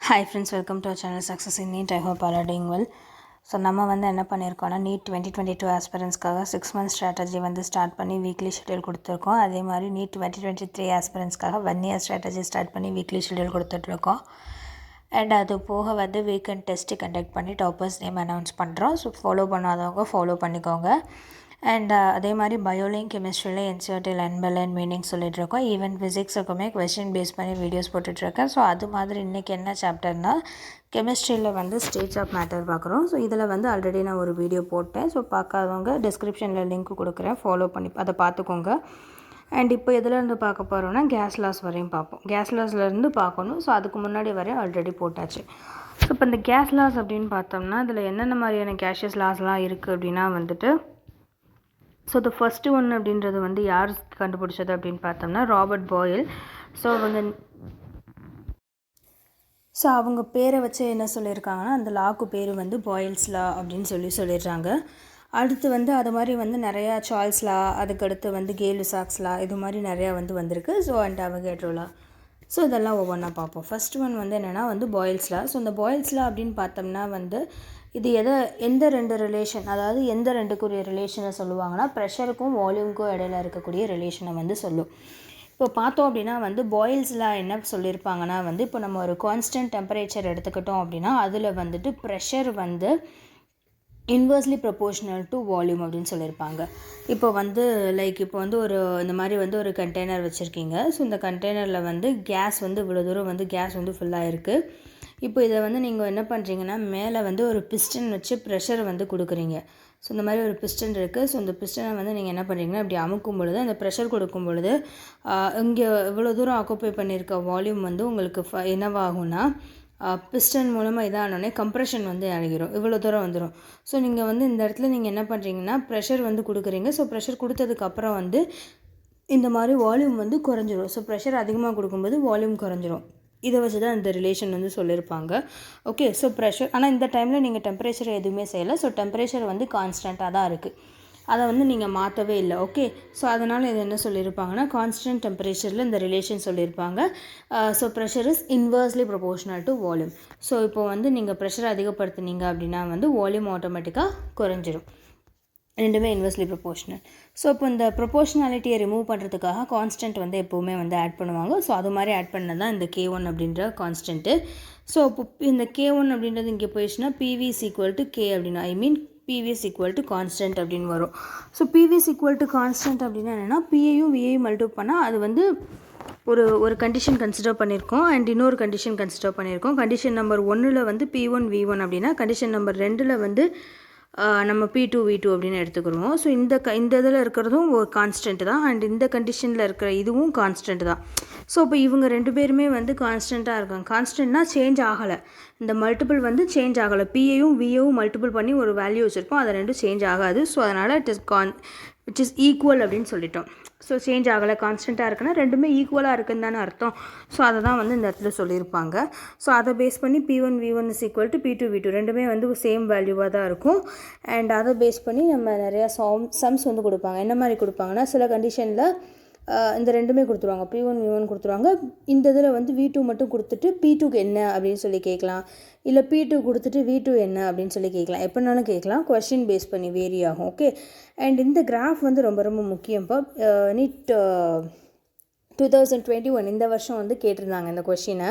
Hi friends, welcome to our channel Success in NEET. I hope all are doing well. So நம்ம வந்து என்ன பண்ணியிருக்கோம்னா NEET 2022 ஆஸ்பிரன்ஸ்க்காக 6 month strategy வந்து start பண்ணி வீக்லி ஷெட்யூல் கொடுத்துருக்கோம். அதே மாதிரி நீட் 2023 ஆஸ்பிரன்ஸ்க்காக 1 year ஸ்ட்ராட்டஜி ஸ்டார்ட் பண்ணி வீக்லி ஷெட்யூல் கொடுத்துட்ருக்கோம். அண்ட் அது போக வந்து வீக்கெண்ட் டெஸ்ட்டு கண்டக்ட் பண்ணி டாப்பர்ஸ் நேம் அனௌன்ஸ் பண்ணுறோம். ஸோ ஃபாலோ பண்ணாதவங்க ஃபாலோ பண்ணிக்கோங்க. அண்ட் அதே மாதிரி பயோலையும் கெமிஸ்ட்ரிலையும் என்சிஆர்டியில் அண்ட் மீனிங் சொல்லிகிட்ருக்கோம். ஈவன் ஃபிசிக்ஸுக்குமே கொஸ்டின் பேஸ் பண்ணி வீடியோஸ் போட்டுட்ருக்கேன். ஸோ அது மாதிரி இன்றைக்கி என்ன சாப்டர்னால் கெமிஸ்ட்ரியில் வந்து ஸ்டேட்ஸ் ஆஃப் மேட்டர் பார்க்குறோம். ஸோ இதில் வந்து ஆல்ரெடி நான் ஒரு வீடியோ போட்டேன். ஸோ பார்க்காதவங்க டிஸ்கிரிப்ஷனில் லிங்க் கொடுக்குறேன், ஃபாலோ பண்ணி அதை பார்த்துக்கோங்க. அண்ட் இப்போ எதுலேருந்து பார்க்க போகிறோன்னா கேஸ் லாஸ் வரையும் பார்ப்போம். கேஸ் லாஸ்லேருந்து பார்க்கணும். ஸோ அதுக்கு முன்னாடி வரையும் ஆல்ரெடி போட்டாச்சு. ஸோ இப்போ இந்த கேஸ் லாஸ் அப்படின்னு பார்த்தோம்னா இதில் என்னென்ன மாதிரியான கேஷியஸ் லாஸ்லாம் இருக்குது அப்படின்னா வந்துட்டு ஸோ த ஃபஸ்ட்டு ஒன் அப்படின்றது வந்து யார் கண்டுபிடிச்சது அப்படின்னு பார்த்தோம்னா ராபர்ட் பாயில். ஸோ அவங்க பேரை வச்சு என்ன சொல்லியிருக்காங்கன்னா அந்த லாக்கு பேர் வந்து பாயில்ஸ் லா அப்படின்னு சொல்லிடுறாங்க. அடுத்து வந்து அது மாதிரி வந்து நிறையா சார்ல்ஸ் லா, அதுக்கடுத்து வந்து கே-லுசாக்ஸ் லா, இது மாதிரி நிறையா வந்து வந்திருக்கு. So and Avogadro law. So இதெல்லாம் ஒவ்வொன்றா பார்ப்போம். ஃபஸ்ட் ஒன் வந்து என்னென்னா வந்து பாயில்ஸ் லா. ஸோ இந்த பாயில்ஸ் லா அப்படின்னு பார்த்தோம்னா வந்து இது எந்த ரெண்டு ரிலேஷன், அதாவது எந்த ரெண்டுக்குரிய ரிலேஷனை சொல்லுவாங்கன்னா ப்ரெஷருக்கும் வால்யூமுக்கும் இடையில இருக்கக்கூடிய ரிலேஷனை வந்து சொல்லும். இப்போ பார்த்தோம் அப்படின்னா வந்து பாயில்ஸ் லா என்ன சொல்லியிருப்பாங்கன்னா வந்து இப்போ நம்ம ஒரு கான்ஸ்டன்ட் டெம்பரேச்சர் எடுத்துக்கிட்டோம் அப்படின்னா அதில் வந்துட்டு ப்ரெஷர் வந்து இன்வெர்ஸ்லி ப்ரொபோர்ஷனல் டு வால்யூம் அப்படின்னு சொல்லியிருப்பாங்க. இப்போ வந்து இப்போ வந்து இந்த மாதிரி வந்து ஒரு கண்டெய்னர் வச்சுருக்கீங்க. ஸோ இந்த கண்டெய்னரில் வந்து கேஸ் வந்து இவ்வளோ தூரம் வந்து கேஸ் வந்து ஃபுல்லாக இருக்குது. இப்போ இதை வந்து நீங்கள் என்ன பண்ணுறீங்கன்னா மேலே வந்து ஒரு பிஸ்டன் வச்சு ப்ரெஷர் வந்து கொடுக்குறீங்க. ஸோ இந்த மாதிரி ஒரு பிஸ்டன் இருக்குது. ஸோ இந்த பிஸ்டனை வந்து நீங்கள் என்ன பண்ணுறீங்கன்னா இப்படி அமுக்கும் பொழுது அந்த ப்ரெஷர் கொடுக்கும் பொழுது இங்கே இவ்வளோ தூரம் ஆக்குப்பை பண்ணியிருக்க வால்யூம் வந்து உங்களுக்கு என்னவாகும்னா பிஸ்டன் மூலமாக இதானோடனே கம்ப்ரெஷன் வந்து அடைகிறோம், இவ்வளோ தூரம் வந்துடும். ஸோ நீங்கள் வந்து இந்த இடத்துல நீங்கள் என்ன பண்ணுறீங்கன்னா ப்ரெஷர் வந்து கொடுக்குறீங்க. ஸோ ப்ரெஷர் கொடுத்ததுக்கப்புறம் வந்து இந்த மாதிரி வால்யூம் வந்து குறைஞ்சிரும். ஸோ ப்ரெஷர் அதிகமாக கொடுக்கும்போது வால்யூம் குறைஞ்சிரும். இதை வச்சு தான் இந்த ரிலேஷன் வந்து சொல்லியிருப்பாங்க. ஓகே, ஸோ ப்ரெஷர், ஆனால் இந்த டைமில் நீங்கள் டெம்பரேச்சர் எதுவுமே செய்யலை. ஸோ டெம்பரேச்சர் வந்து கான்ஸ்டண்ட்டாக தான் இருக்குது, அதை வந்து நீங்கள் மாற்றவே இல்லை. ஓகே, ஸோ அதனால் இது என்ன சொல்லியிருப்பாங்கன்னா கான்ஸ்டன்ட் டெம்பரேச்சரில் இந்த ரிலேஷன் சொல்லியிருப்பாங்க. So pressure is inversely proportional to volume. So இப்போ வந்து நீங்கள் ப்ரெஷரை அதிகப்படுத்துனீங்க அப்படின்னா வந்து வால்யூம் ஆட்டோமேட்டிக்காக குறைஞ்சிரும். ரெண்டுமே இன்வெர்ஸ்லி ப்ரொபோர்ஷனல். ஸோ இப்போ இந்த ப்ரொபோர்ஷனாலிட்டியை ரிமூவ் பண்ணுறதுக்காக கான்ஸ்டன்ட் வந்து எப்போவுமே வந்து ஆட் பண்ணுவாங்க. ஸோ அது மாதிரி ஆட் பண்ணது தான் இந்த K1 அப்படின்ற கான்ஸ்டன்ட்டு. ஸோ இப்போ இந்த K1 அப்படின்றது இங்கே போயிடுச்சுன்னா PV is equal to K அப்படின்னு, PV is equal to constant அப்படின்னு வரும். So PV is equal to constant அப்படின்னா என்னென்னா PAயும் VAயும் மல்டிப்ளை பண்ணால் அது வந்து ஒரு கண்டிஷன் கன்சிடர் பண்ணியிருக்கோம் அண்ட் இன்னொரு கண்டிஷன் கன்சிடர் பண்ணியிருக்கோம். கண்டிஷன் நம்பர் 1ல் வந்து P1 V1 அப்படின்னா கண்டிஷன் நம்பர் 2ல் வந்து நம்ம P2 V2 அப்படின்னு எடுத்துக்கிறோம். ஸோ இந்த இதில் இருக்கிறதும் ஒரு கான்ஸ்டன்ட் தான் அண்ட் இந்த கண்டிஷனில் இருக்கிற இதுவும் கான்ஸ்டன்ட் தான். ஸோ இப்போ இவங்க ரெண்டு பேருமே வந்து கான்ஸ்டண்ட்டாக இருக்காங்க. கான்ஸ்டன்ட்னா சேஞ்ச் ஆகலை, இந்த மல்டிபிள் வந்து சேஞ்ச் ஆகலை. பிஏயும் விஏவும் மல்டிபிள் பண்ணி ஒரு வேல்யூ வச்சுருக்கோம், அதை ரெண்டும் சேஞ்ச் ஆகாது. ஸோ அதனால் விச் இஸ் ஈக்குவல் அப்படின்னு சொல்லிட்டோம். ஸோ சேஞ்ச் ஆகலை, கான்ஸ்டண்ட்டாக இருக்குன்னா ரெண்டுமே ஈக்குவலாக இருக்குன்னு தானே அர்த்தம். ஸோ அதை தான் வந்து இந்த இடத்துல சொல்லியிருப்பாங்க. ஸோ அதை பேஸ் பண்ணி P1 V1 is equal to P2 V2 ரெண்டுமே வந்து சேம் வேல்யூவாக தான் இருக்கும். அண்ட் அதை பேஸ் பண்ணி நம்ம நிறையா சம்ஸ் வந்து கொடுப்பாங்க. என்ன மாதிரி கொடுப்பாங்கன்னா சில கண்டிஷனில் இந்த ரெண்டுமே கொடுத்துருவாங்க, P1 V1 கொடுத்துருவாங்க. இந்த இதில் வந்து V2 மட்டும் கொடுத்துட்டு P2க்கு என்ன அப்படின்னு சொல்லி கேட்கலாம், இல்லை P2 கொடுத்துட்டு V2 என்ன அப்படின்னு சொல்லி கேட்கலாம். எப்போனாலும் கேட்கலாம், கொஸ்டின் பேஸ் பண்ணி வேரி ஆகும். ஓகே, அண்ட் இந்த கிராஃப் வந்து ரொம்ப ரொம்ப முக்கியம். இப்போ நீட் 2021 இந்த வருஷம் வந்து கேட்டிருந்தாங்க இந்த கொஷின்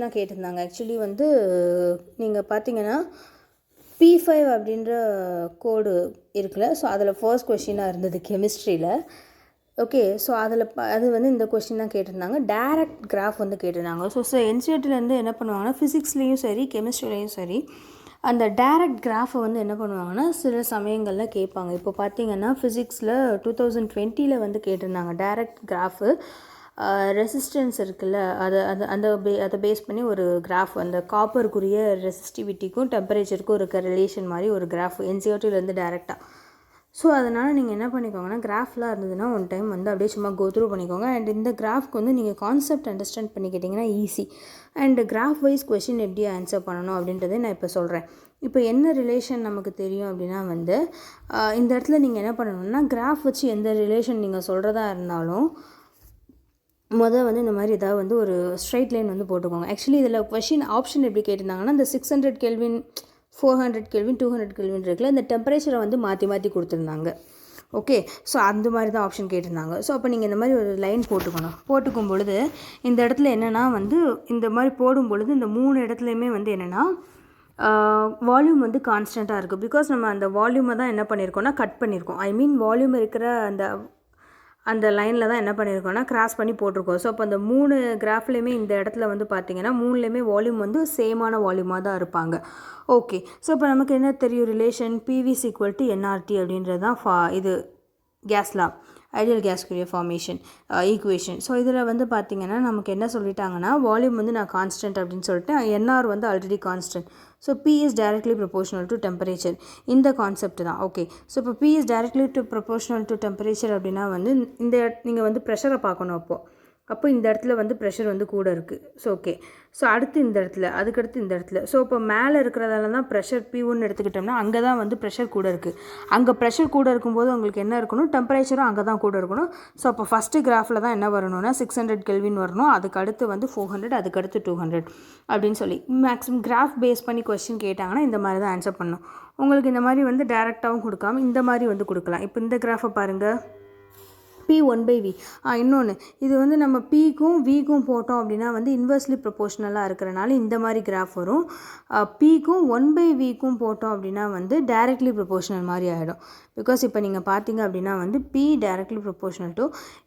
தான் கேட்டிருந்தாங்க. ஆக்சுவலி வந்து நீங்கள் பார்த்தீங்கன்னா P5 அப்படின்ற கோடு இருக்குல்ல, ஸோ அதில் ஃபர்ஸ்ட் கொஷினாக இருந்தது கெமிஸ்ட்ரியில். ஓகே, ஸோ அது வந்து இந்த கொஸ்டின் தான் கேட்டிருந்தாங்க. டைரக்ட் கிராஃப் வந்து கேட்டிருந்தாங்க. ஸோ என்சிஆர்டிலேருந்து என்ன பண்ணுவாங்கன்னா ஃபிசிக்ஸ்லேயும் சரி கெமிஸ்ட்ரிலையும் சரி அந்த டைரக்ட் கிராஃபை வந்து என்ன பண்ணுவாங்கன்னா சில சமயங்களில் கேட்பாங்க. இப்போ பார்த்தீங்கன்னா ஃபிசிக்ஸில் 2020 வந்து கேட்டிருந்தாங்க டைரக்ட் கிராஃபு. ரெசிஸ்டன்ஸ் இருக்குல்ல, அதை பேஸ் பண்ணி ஒரு கிராஃப், அந்த காப்பருக்குரிய ரெசிஸ்டிவிட்டிக்கும் டெம்பரேச்சருக்கும் இருக்க ரிலேஷன் மாதிரி ஒரு கிராஃப் என்சிஆர்டிலேருந்து டைரெக்டாக. ஸோ அதனால் நீங்கள் என்ன பண்ணிக்கோங்கன்னா கிராஃப்லாம் இருந்ததுன்னா ஒன் டைம் வந்து அப்படியே சும்மா கோத்ரூ பண்ணிக்கோங்க. அண்ட் இந்த கிராஃப்க்கு வந்து நீங்கள் கான்செப்ட் அண்டர்ஸ்டாண்ட் பண்ணிக்கிட்டிங்கன்னா easy. And graph wise question எப்படி ஆன்சர் பண்ணணும் அப்படின்றத நான் இப்போ சொல்கிறேன். இப்போ என்ன ரிலேஷன் நமக்கு தெரியும் அப்படின்னா வந்து இந்த இடத்துல நீங்கள் என்ன பண்ணணும்னா கிராஃப் வச்சு எந்த ரிலேஷன் நீங்கள் சொல்கிறதா இருந்தாலும் வந்து இந்த மாதிரி ஏதாவது வந்து ஒரு ஸ்ட்ரைட் லைன் வந்து போட்டுக்கோங்க. ஆக்சுவலி இதில் கொஷின் ஆப்ஷன் எப்படி கேட்டிருந்தாங்கன்னா, இந்த 600 கெல்வின் 400 கெல்வின் 200 கெல்வின் இருக்குல்ல, இந்த டெம்பரேச்சரை வந்து மாற்றி மாற்றி கொடுத்துருந்தாங்க. ஓகே, ஸோ அந்த மாதிரி தான் ஆப்ஷன் கேட்டிருந்தாங்க. ஸோ அப்போ நீங்கள் இந்த மாதிரி ஒரு லைன் போட்டுக்கும் பொழுது இந்த இடத்துல என்னென்னா வந்து இந்த மாதிரி போடும் பொழுது இந்த 3 இடத்துலையுமே வந்து என்னென்னா வால்யூம் வந்து கான்ஸ்டண்ட்டாக இருக்குது. பிகாஸ் நம்ம அந்த வால்யூமை தான் என்ன பண்ணியிருக்கோம்னா கட் பண்ணியிருக்கோம். ஐ மீன் வால்யூம் இருக்கிற அந்த லைனில் தான் என்ன பண்ணியிருக்கோம்னா கிராஸ் பண்ணி போட்டிருக்கோம். ஸோ அப்போ அந்த 3 கிராஃப்லேயுமே இந்த இடத்துல வந்து பார்த்திங்கன்னா 3லேயுமே வால்யூம் வந்து சேமான வால்யூமாக தான் இருப்பாங்க. ஓகே, ஸோ இப்போ நமக்கு என்ன தெரியும், ரிலேஷன் PV = nRT அப்படின்றது தான் இது கேஸ் லா, ஐடியல் கேஸ்க்குரிய ஃபார்மேஷன் ஈக்குவேஷன். ஸோ இதில் வந்து பார்த்திங்கன்னா நமக்கு என்ன சொல்லிட்டாங்கன்னா வால்யூம் வந்து நான் கான்ஸ்டன்ட் அப்படின்னு சொல்லிட்டு NR வந்து already constant. So P is directly proportional to temperature. இந்த கான்செப்ட் தான். ஓகே, ஸோ இப்போ P is directly proportional to temperature அப்படின்னா வந்து நீங்கள் வந்து ப்ரெஷரை பார்க்கணும். அப்போ இந்த இடத்துல வந்து ப்ரெஷர் வந்து கூட இருக்குது. ஸோ ஓகே, ஸோ அடுத்து இந்த இடத்துல, அதுக்கடுத்து இந்த இடத்துல. ஸோ இப்போ மேலே இருக்கிறதால தான் ப்ரெஷர் P1 எடுத்துக்கிட்டோம்னா அங்கே தான் வந்து ப்ரெஷர் கூட இருக்குது. அங்கே ப்ரெஷர் கூட இருக்கும்போது உங்களுக்கு என்ன இருக்கணும், டெம்பரேச்சரும் அங்கே தான் கூட இருக்கணும். ஸோ அப்போ ஃபஸ்ட்டு கிராஃபில் தான் என்ன வரணும்னா 600 கெல்வின் வரணும், அதுக்கு அடுத்து வந்து 400, அதுக்கடுத்து 200 அப்படின்னு சொல்லி மேக்ஸிமம் கிராஃப் பேஸ் பண்ணி கொஸ்டின் கேட்டாங்கன்னா இந்த மாதிரி தான் ஆன்சர் பண்ணணும். உங்களுக்கு இந்த மாதிரி வந்து டேரெக்டாகவும் கொடுக்காம இந்த மாதிரி வந்து கொடுக்கலாம். இப்போ இந்த கிராஃபை பாருங்கள், P1/V. இன்னொன்று, இது வந்து நம்ம Pக்கும் Vக்கும் போட்டோம் அப்படின்னா வந்து இன்வெர்ஸ்லி ப்ரொபோஷ்னலாக இருக்கிறனால இந்த மாதிரி கிராஃப் வரும். Pக்கும் 1/Vக்கும் போட்டோம் அப்படின்னா வந்து டைரக்ட்லி ப்ரொபோஷ்னல் மாதிரி ஆகிடும். பிகாஸ் இப்போ நீங்கள் பார்த்தீங்க அப்படின்னா வந்து P டைரக்ட்லி ப்ரொபோஷ்னல் டு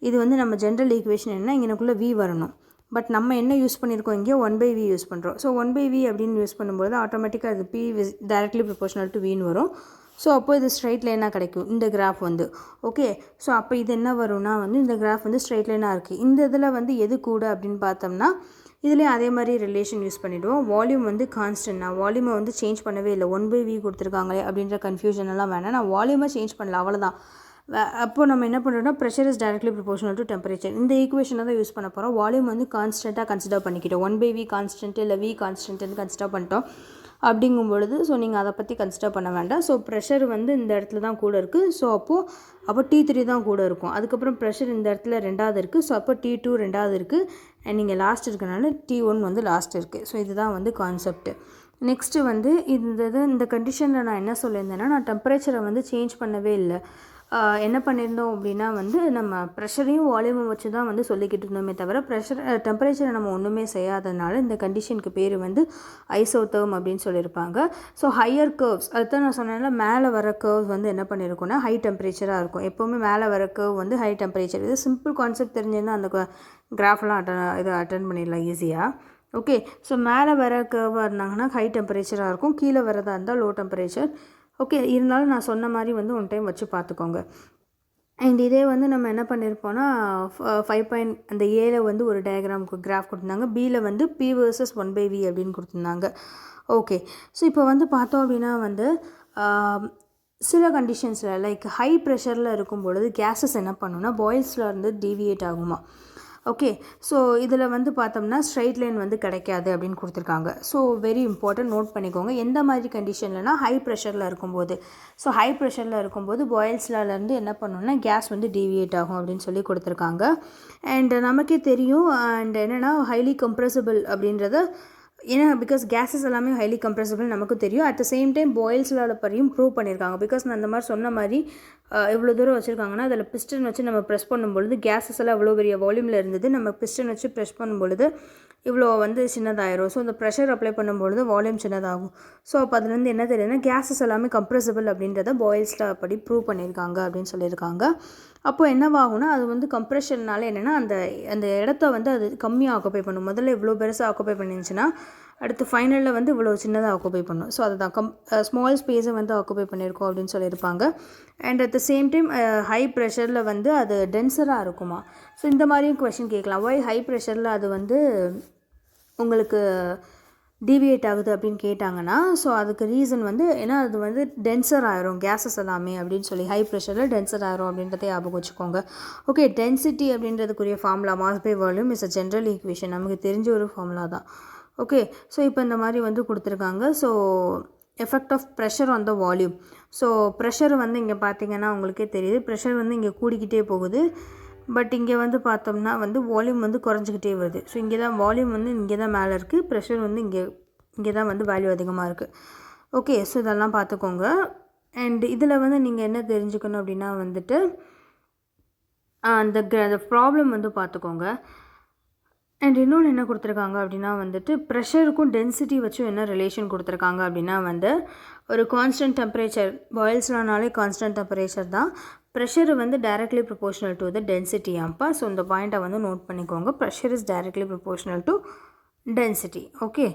இது வந்து நம்ம ஜென்ரல் ஈக்குவேஷன் என்ன, இங்கனக்குள்ளே V வரணும். பட் நம்ம என்ன யூஸ் பண்ணியிருக்கோம், இங்கே 1/V யூஸ் பண்ணுறோம். ஸோ 1/V அப்படின்னு யூஸ் பண்ணும்போது ஆட்டோமேட்டிக்காக அது P டைரக்ட்லி ப்ரொபோஷ்னல் டு Vன்னு வரும். ஸோ அப்போ இது ஸ்ட்ரைட் லைனாக கிடைக்கும் இந்த கிராஃப் வந்து. ஓகே, ஸோ அப்போ இது என்ன வரும்னா வந்து இந்த கிராஃப் வந்து ஸ்ட்ரைட் லைனாக இருக்குது. இந்த இதில் வந்து எது கூட அப்படின்னு பார்த்தோம்னா இதுலேயும் அதே மாதிரி ரிலேஷன் யூஸ் பண்ணிவிடுவோம். வால்யூம் வந்து கான்ஸ்டன்ட், நான் வால்யூமை வந்து சேஞ்ச் பண்ணவே இல்லை. 1/V கொடுத்துருக்காங்களே அப்படின்ற கன்ஃபியூஷன் எல்லாம் வேணாம், நான் வால்யூமை சேஞ்ச் பண்ணல, அவ்வளோதான். அப்போது நம்ம என்ன பண்ணுறோம்னா pressure is directly proportional to temperature, இந்த ஈக்குவேஷனை தான் யூஸ் பண்ண போகிறோம். வால்யூம் வந்து கான்ஸ்டண்ட்டாக கன்சிடர் பண்ணிக்கிட்டோம். 1/V கான்ஸ்டன்ட் இல்லை V கான்ஸ்டன்ட்னு கன்சிடர் பண்ணிட்டோம். அப்படிங்கும் பொழுது ஸோ நீங்கள் அதை பற்றி கன்சிடர் பண்ண வேண்டாம். ஸோ ப்ரெஷர் வந்து இந்த இடத்துல தான் கூட இருக்குது. ஸோ அப்போ T3 தான் கூட இருக்கும். அதுக்கப்புறம் ப்ரெஷர் இந்த இடத்துல 2வது இருக்குது. ஸோ அப்போ T2 2வது இருக்குது. அண்ட் நீங்கள் லாஸ்ட் இருக்கனால T1 வந்து லாஸ்ட் இருக்குது. ஸோ இதுதான் வந்து கான்செப்ட். நெக்ஸ்ட்டு வந்து இந்த கண்டிஷனில் நான் என்ன சொல்லியிருந்தேன்னா, நான் டெம்பரேச்சரை வந்து சேஞ்ச் பண்ணவே இல்லை. என்ன பண்ணியிருந்தோம் அப்படின்னா வந்து நம்ம ப்ரெஷரையும் வால்யூமும் வச்சு தான் வந்து சொல்லிக்கிட்டு இருந்தோமே தவிர டெம்பரேச்சரை நம்ம ஒன்றுமே செய்யாதனால இந்த கண்டிஷனுக்கு பேர் வந்து ஐசோதெர்ம் அப்படின்னு சொல்லியிருப்பாங்க. ஸோ ஹையர் கர்வ்ஸ், அதுதான் நான் சொன்னேன்ல, மேலே வர கர்வ் வந்து என்ன பண்ணியிருக்கோன்னா ஹை டெம்பரேச்சராக இருக்கும். எப்போவுமே மேலே வர கர்வ் வந்து ஹை டெம்பரேச்சர். இது சிம்பிள் கான்செப்ட் தெரிஞ்சிருந்தால் அந்த கிராஃப்லாம் அட்டன் பண்ணிடலாம் ஈஸியாக. ஓகே, ஸோ மேலே வர கர்வாக இருந்தாங்கன்னா ஹை டெம்பரேச்சராக இருக்கும், கீழே வரதாக இருந்தால் லோ டெம்பரேச்சர். ஓகே, இருந்தாலும் நான் சொன்ன மாதிரி வந்து ஒன் டைம் வச்சு பார்த்துக்கோங்க. அண்ட் இதே வந்து நம்ம என்ன பண்ணியிருப்போம்னா 5 அந்த ஏல வந்து ஒரு கிராஃப் கொடுத்துருந்தாங்க, பியில் வந்து P vs 1/V அப்படின்னு கொடுத்துருந்தாங்க. ஓகே, ஸோ இப்போ வந்து பார்த்தோம் அப்படின்னா வந்து சில கண்டிஷன்ஸில் லைக் ஹை ப்ரெஷரில் இருக்கும் பொழுது கேஸஸ் என்ன பண்ணுன்னா பாயில்ஸில் இருந்து டீவியேட் ஆகுமா. ஓகே, ஸோ இதில் வந்து பார்த்தோம்னா ஸ்ட்ரைட் லைன் வந்து கிடைக்காது அப்படின்னு கொடுத்துருக்காங்க. ஸோ வெரி இம்பார்ட்டன்ட், நோட் பண்ணிக்கோங்க. எந்த மாதிரி கண்டிஷன்லனா ஹை ப்ரெஷரில் இருக்கும்போது. ஸோ ஹை ப்ரெஷரில் இருக்கும்போது பாயில்ஸ்லேருந்து என்ன பண்ணணும்னா கேஸ் வந்து டீவியேட் ஆகும் அப்படின்னு சொல்லி கொடுத்துருக்காங்க. அண்ட் நமக்கே தெரியும் அண்ட் என்னென்னா ஹைலி கம்ப்ரெசிபிள் அப்படின்றத, ஏன்னா பிகாஸ் கேஸஸ் எல்லாமே ஹைலி கம்ப்ரெசிபிள் நமக்கு தெரியும். அட் த சேம் டைம் பாயில்ஸோட பரியும் ப்ரூவ் பண்ணியிருக்காங்க. பிகாஸ் நான் அந்த மாதிரி சொன்ன மாதிரி இவ்வளோ தூரம் வச்சுருக்காங்கன்னா அதில் பிஸ்டன் வச்சு நம்ம ப்ரெஸ் பண்ணும்பொழுது கேஸஸ் எல்லாம் இவ்வளோ பெரிய வால்யூமில் இருந்தது, நம்ம பிஸ்டன் வச்சு ப்ரெஸ் பண்ணும்பொழுது இவ்வளோ வந்து சின்னதாயிரும். ஸோ இந்த ப்ரெஷர் அப்ளை பண்ணும்பொழுது வால்யூம் சின்னதாகும். ஸோ அப்போ அதுலேருந்து என்ன தெரியுதுன்னா கேஸஸ் எல்லாமே கம்ப்ரெசிபிள் அப்படின்றத பாயில்ஸில் அப்படி ப்ரூவ் பண்ணியிருக்காங்க அப்படின்னு சொல்லியிருக்காங்க. அப்போ என்னவாகும்னா அது வந்து கம்ப்ரெஷன்னால என்னென்னா அந்த இடத்த வந்து அது கம்மியாக ஆக்குப்பை பண்ணும். முதல்ல இவ்வளோ பெருசாக ஆக்குப்பை பண்ணிருந்துச்சுன்னா அடுத்து ஃபைனலில் வந்து இவ்வளோ சின்னதாக ஆக்குப்பை பண்ணும். ஸோ அதுதான் ஸ்மால் ஸ்பேஸை வந்து ஆக்குப்பை பண்ணியிருக்கோம் அப்படின்னு சொல்லியிருப்பாங்க. And at the same time high ப்ரெஷரில் வந்து அது டென்சராக இருக்குமா. ஸோ இந்த மாதிரியும் கொஷின் கேட்கலாம். ஒய் ஹை ப்ரெஷரில் அது வந்து உங்களுக்கு டீவியேட் ஆகுது அப்படின்னு கேட்டாங்கன்னா, ஸோ அதுக்கு ரீசன் வந்து ஏன்னா அது வந்து டென்சர் ஆயிரும் கேஸஸ் எல்லாமே அப்படின்னு சொல்லி ஹை ப்ரெஷரில் டென்சர் ஆயிரும் அப்படின்றத ஞாபகம் வச்சுக்கோங்க. ஓகே, டென்சிட்டி அப்படின்றதுக்குரிய formula mass by volume is a general equation, நமக்கு தெரிஞ்ச ஒரு ஃபார்முலா தான். ஓகே, ஸோ இப்போ இந்த மாதிரி வந்து கொடுத்துருக்காங்க. So effect of pressure on the volume. So pressure வந்து இங்கே பார்த்தீங்கன்னா உங்களுக்கே தெரியுது, ப்ரெஷர் வந்து இங்கே கூடிக்கிட்டே போகுது. பட் இங்கே வந்து பார்த்தோம்னா வந்து வால்யூம் வந்து குறைஞ்சிக்கிட்டே வருது. ஸோ இங்கே தான் வால்யூம் வந்து இங்கே தான் மேலே இருக்குது, ப்ரெஷர் வந்து இங்கே தான் வந்து வேல்யூ அதிகமாக இருக்குது. ஓகே, ஸோ இதெல்லாம் பார்த்துக்கோங்க. அண்ட் இதில் வந்து நீங்கள் என்ன தெரிஞ்சுக்கணும் அப்படின்னா வந்துட்டு அந்த ப்ராப்ளம் வந்து பார்த்துக்கோங்க. அண்ட் இன்னொன்று என்ன கொடுத்துருக்காங்க அப்படின்னா வந்துட்டு ப்ரெஷருக்கும் டென்சிட்டி வச்சும் என்ன ரிலேஷன் கொடுத்துருக்காங்க அப்படின்னா வந்து ஒரு கான்ஸ்டன்ட் டெம்பரேச்சர், பாயில்ஸ்லானாலே கான்ஸ்டன்ட் டெம்பரேச்சர் தான், ப்ரெஷர் வந்து directly proportional to the density ஆம்பா. ஸோ இந்த பாயிண்ட்டை வந்து நோட் பண்ணிக்கோங்க. Pressure is directly proportional to density. Okay,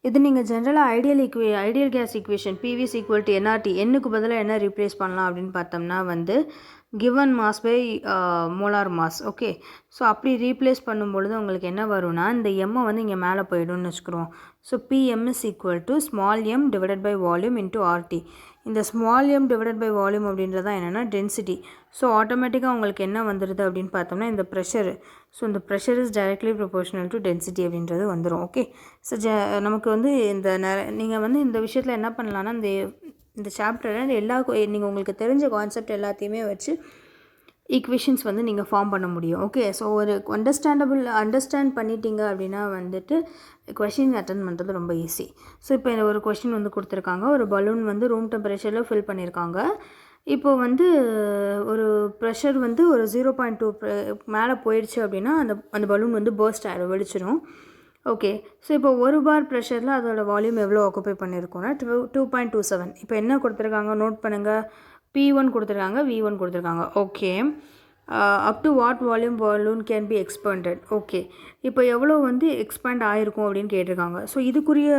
இது நீங்கள் ஜென்ரலாக ideal gas equation PV = nRT, எண்ணுக்கு பதிலாக என்ன ரீப்ளேஸ் பண்ணலாம் அப்படின்னு பார்த்தோம்னா வந்து given mass by molar mass. Okay, so அப்படி ரீப்ளேஸ் பண்ணும்பொழுது உங்களுக்கு என்ன வரும்னா இந்த எம்மை வந்து இங்கே மேலே போய்டும்னு வச்சுக்கிறோம். So PM = small m divided by volume into RT. இந்த small m divided by volume அப்படின்றது தான் என்னென்னா டென்சிட்டி. ஸோ ஆட்டோமேட்டிக்காக உங்களுக்கு என்ன வந்துடுது அப்படின்னு பார்த்தோம்னா இந்த ப்ரெஷர். ஸோ இந்த pressure is directly proportional to density அப்படின்றது வந்துடும். ஓகே, ஸோ நமக்கு வந்து நீங்கள் வந்து இந்த விஷயத்தில் என்ன பண்ணலான்னா இந்த சாப்டரில் நீங்கள் உங்களுக்கு தெரிஞ்ச கான்செப்ட் எல்லாத்தையுமே வச்சு ஈக்குவேஷன்ஸ் வந்து நீங்கள் ஃபார்ம் பண்ண முடியும். ஓகே, ஸோ ஒரு அண்டர்ஸ்டாண்ட் பண்ணிட்டீங்க அப்படின்னா வந்துட்டு கொஷின் அட்டன் பண்ணுறது ரொம்ப ஈஸி. ஸோ இப்போ இந்த ஒரு கொஷின் வந்து கொடுத்துருக்காங்க. ஒரு பலூன் வந்து ரூம் டெம்பரேச்சரில் ஃபில் பண்ணியிருக்காங்க. இப்போது வந்து ஒரு ப்ரெஷர் வந்து ஒரு 0.2 மேலே போயிடுச்சு அப்படின்னா அந்த பலூன் வந்து பர்ஸ்ட் ஆகிடும், வெடிச்சிடும். ஓகே, ஸோ இப்போ ஒரு பார் ப்ரெஷரில் அதோட வால்யூம் எவ்வளோ ஆக்குப்பை பண்ணியிருக்கோன்னா 2.27. இப்போ என்ன கொடுத்துருக்காங்க நோட் பண்ணுங்கள். P1 கொடுத்துருக்காங்க, V1 கொடுத்துருக்காங்க. Okay, up to what volume balloon can be expanded. Okay, இப்போ எவ்வளோ வந்து எக்ஸ்பேண்ட் ஆகிருக்கும் அப்படின்னு கேட்டிருக்காங்க. ஸோ இதுக்குரிய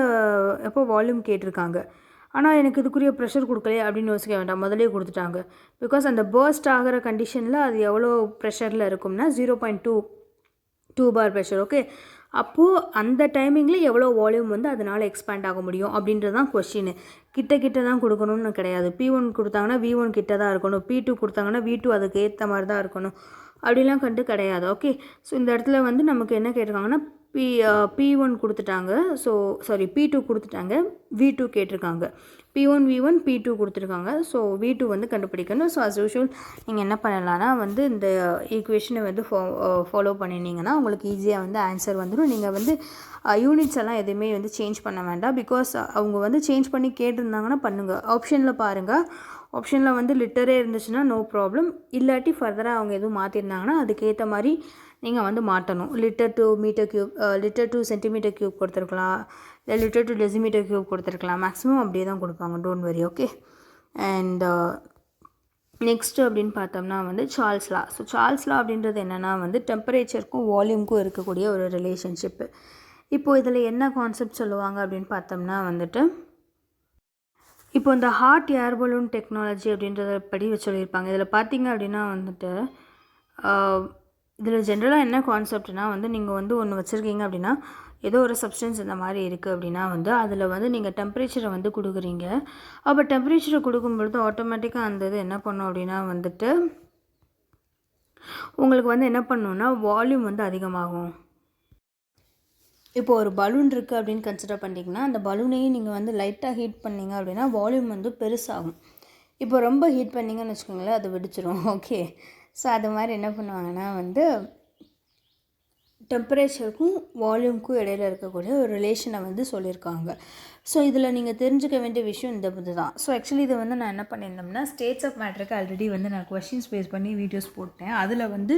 எப்போ வால்யூம் கேட்டிருக்காங்க, ஆனால் எனக்கு இதுக்குரிய ப்ரெஷர் கொடுக்கலையே அப்படின்னு யோசிக்க வேண்டாம், முதலே கொடுத்துட்டாங்க. பிகாஸ் அந்த பர்ஸ்ட் ஆகிற கண்டிஷனில் அது எவ்வளோ ப்ரெஷரில் இருக்கும்னா 0.2 பார் ப்ரெஷர். ஓகே, அப்போது அந்த டைமிங்கில் எவ்வளோ வால்யூம் வந்து அதனால் எக்ஸ்பேண்ட் ஆக முடியும் அப்படின்றது தான் கொஸ்டின். கிட்ட தான் கொடுக்கணும்னு கிடையாது. P1 கொடுத்தாங்கன்னா V1 கிட்ட தான் இருக்கணும், P2 கொடுத்தாங்கன்னா V2 அதுக்கு ஏற்ற மாதிரி தான் இருக்கணும் அப்படிலாம் கிடையாது. ஓகே, ஸோ இந்த இடத்துல வந்து நமக்கு என்ன கேட்டிருக்காங்கன்னா P1 கொடுத்துட்டாங்க. ஸோ சாரி P2 கொடுத்துட்டாங்க, V2 கேட்டிருக்காங்க. P1 V1 P2 கொடுத்துருக்காங்க. ஸோ V2 வந்து கண்டுபிடிக்கணும். ஸோ அஸ் யூஷுவல் நீங்கள் என்ன பண்ணலான்னா வந்து இந்த ஈக்குவேஷனை வந்து ஃபாலோ பண்ணினீங்கன்னா உங்களுக்கு ஈஸியாக வந்து ஆன்சர் வந்துடும். நீங்கள் வந்து யூனிட்ஸ் எல்லாம் எதுவுமே வந்து சேஞ்ச் பண்ண வேண்டாம். பிகாஸ் அவங்க வந்து சேஞ்ச் பண்ணி கேட்டிருந்தாங்கன்னா பண்ணுங்கள். ஆப்ஷனில் பாருங்கள், ஆப்ஷனில் வந்து லிட்டரே இருந்துச்சுன்னா நோ ப்ராப்ளம். இல்லாட்டி ஃபர்தராக அவங்க எதுவும் மாற்றிருந்தாங்கன்னா அதுக்கேற்ற மாதிரி நீங்கள் வந்து மாற்றணும். Litre to metre cube, litre to centimetre cube கொடுத்துருக்கலாம், இல்லை லிட்டர் டு டெசிமீட்டர் க்யூப் கொடுத்துருக்கலாம். மேக்ஸிமம் அப்படியே தான் கொடுப்பாங்க, don't worry. Okay, and next அப்படின்னு பார்த்தோம்னா வந்து சார்ல்ஸ் லா. ஸோ சார்ல்ஸ் லா அப்படின்றது என்னென்னா வந்து டெம்பரேச்சருக்கும் வால்யூமுக்கும் இருக்கக்கூடிய ஒரு ரிலேஷன்ஷிப்பு. இப்போது இதில் என்ன கான்செப்ட் சொல்லுவாங்க அப்படின்னு பார்த்தோம்னா வந்துட்டு இப்போ இந்த ஹாட் ஏர் பலூன் டெக்னாலஜி அப்படின்றத படி சொல்லியிருப்பாங்க. இதில் பார்த்தீங்க அப்படின்னா வந்துட்டு இதில் ஜென்ரலாக என்ன கான்செப்ட்னால் வந்து நீங்கள் வந்து ஒன்று வச்சுருக்கீங்க அப்படின்னா ஏதோ ஒரு சப்ஸ்டன்ஸ் இந்த மாதிரி இருக்குது அப்படின்னா வந்து அதில் வந்து நீங்கள் டெம்பரேச்சரை வந்து கொடுக்குறீங்க. அப்போ டெம்பரேச்சரை கொடுக்கும்பொழுது ஆட்டோமேட்டிக்காக அந்த இது என்ன பண்ணும் அப்படின்னா வந்துட்டு உங்களுக்கு வந்து என்ன பண்ணணுன்னா வால்யூம் வந்து அதிகமாகும். இப்போ ஒரு பலூன் இருக்குது அப்படின்னு கன்சிடர் பண்ணிங்கன்னா அந்த பலூனையும் நீங்கள் வந்து லைட்டாக ஹீட் பண்ணிங்க அப்படின்னா வால்யூம் வந்து பெருசாகும். இப்போ ரொம்ப ஹீட் பண்ணிங்கன்னு வச்சுக்கோங்களேன், அது வெடிச்சிடும். ஓகே, ஸோ அது மாதிரி என்ன பண்ணுவாங்கன்னா வந்து டெம்பரேச்சருக்கும் வால்யூமுக்கும் இடையில் இருக்கக்கூடிய ஒரு ரிலேஷனை வந்து சொல்லியிருக்காங்க. ஸோ இதில் நீங்கள் தெரிஞ்சுக்க வேண்டிய விஷயம் இது தான். ஸோ ஆக்சுவலி இதை வந்து நான் என்ன பண்ணியிருந்தோம்னா ஸ்டேட்ஸ் ஆஃப் மேட்டருக்கு ஆல்ரெடி வந்து நான் கொஷின்ஸ் பேஸ் பண்ணி வீடியோஸ் போட்டேன். அதில் வந்து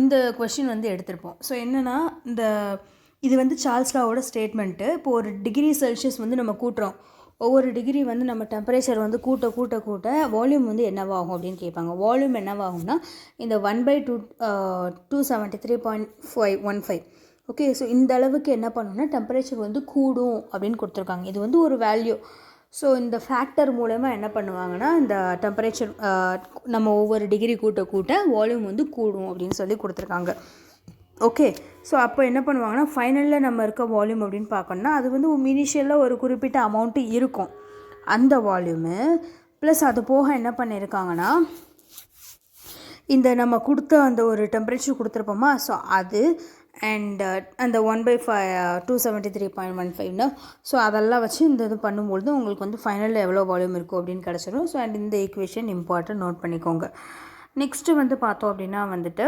இந்த கொஷின் வந்து எடுத்திருப்போம். ஸோ என்னென்னா இது வந்து சார்ல்ஸ் லாவோட ஸ்டேட்மெண்ட்டு. இப்போ ஒரு டிகிரி செல்சியஸ் வந்து நம்ம கூட்டுறோம், ஒவ்வொரு டிகிரி வந்து நம்ம டெம்பரேச்சர் வந்து கூட்ட வால்யூம் வந்து என்னவாகும் அப்படின்னு கேட்பாங்க. வால்யூம் என்னவாகும்னா இந்த 1/273.15. ஓகே, ஸோ இந்த அளவுக்கு என்ன பண்ணணும்னா டெம்பரேச்சர் வந்து கூடும் அப்படின்னு கொடுத்துருக்காங்க. இது வந்து ஒரு வேல்யூ. ஸோ இந்த ஃபேக்டர் மூலமா என்ன பண்ணுவாங்கன்னா இந்த டெம்பரேச்சர் நம்ம ஒவ்வொரு டிகிரி கூட்ட வால்யூம் வந்து கூடும் அப்படின்னு சொல்லி கொடுத்துருக்காங்க. ஓகே, ஸோ அப்போ என்ன பண்ணுவாங்கன்னா ஃபைனலில் நம்ம இருக்க வால்யூம் அப்படின்னு பார்க்கணுன்னா அது வந்து இனிஷியலாக ஒரு குறிப்பிட்ட அமௌண்ட்டு இருக்கும் அந்த வால்யூமு. ப்ளஸ் அது போக என்ன பண்ணியிருக்காங்கன்னா இந்த நம்ம கொடுத்த அந்த ஒரு டெம்பரேச்சர் கொடுத்துருப்போமா, ஸோ அது அண்ட் அந்த 1/5 273.15 ஸோ அதெல்லாம் வச்சு இந்த இது பண்ணும்பொழுது உங்களுக்கு வந்து ஃபைனலில் எவ்வளோ வால்யூம் இருக்கும் அப்படின்னு கிடச்சிடும். ஸோ அண்ட் இந்த ஈக்குவேஷன் இம்பார்ட்டன்ட் நோட் பண்ணிக்கோங்க. நெக்ஸ்ட்டு வந்து பார்த்தோம் அப்படின்னா வந்துட்டு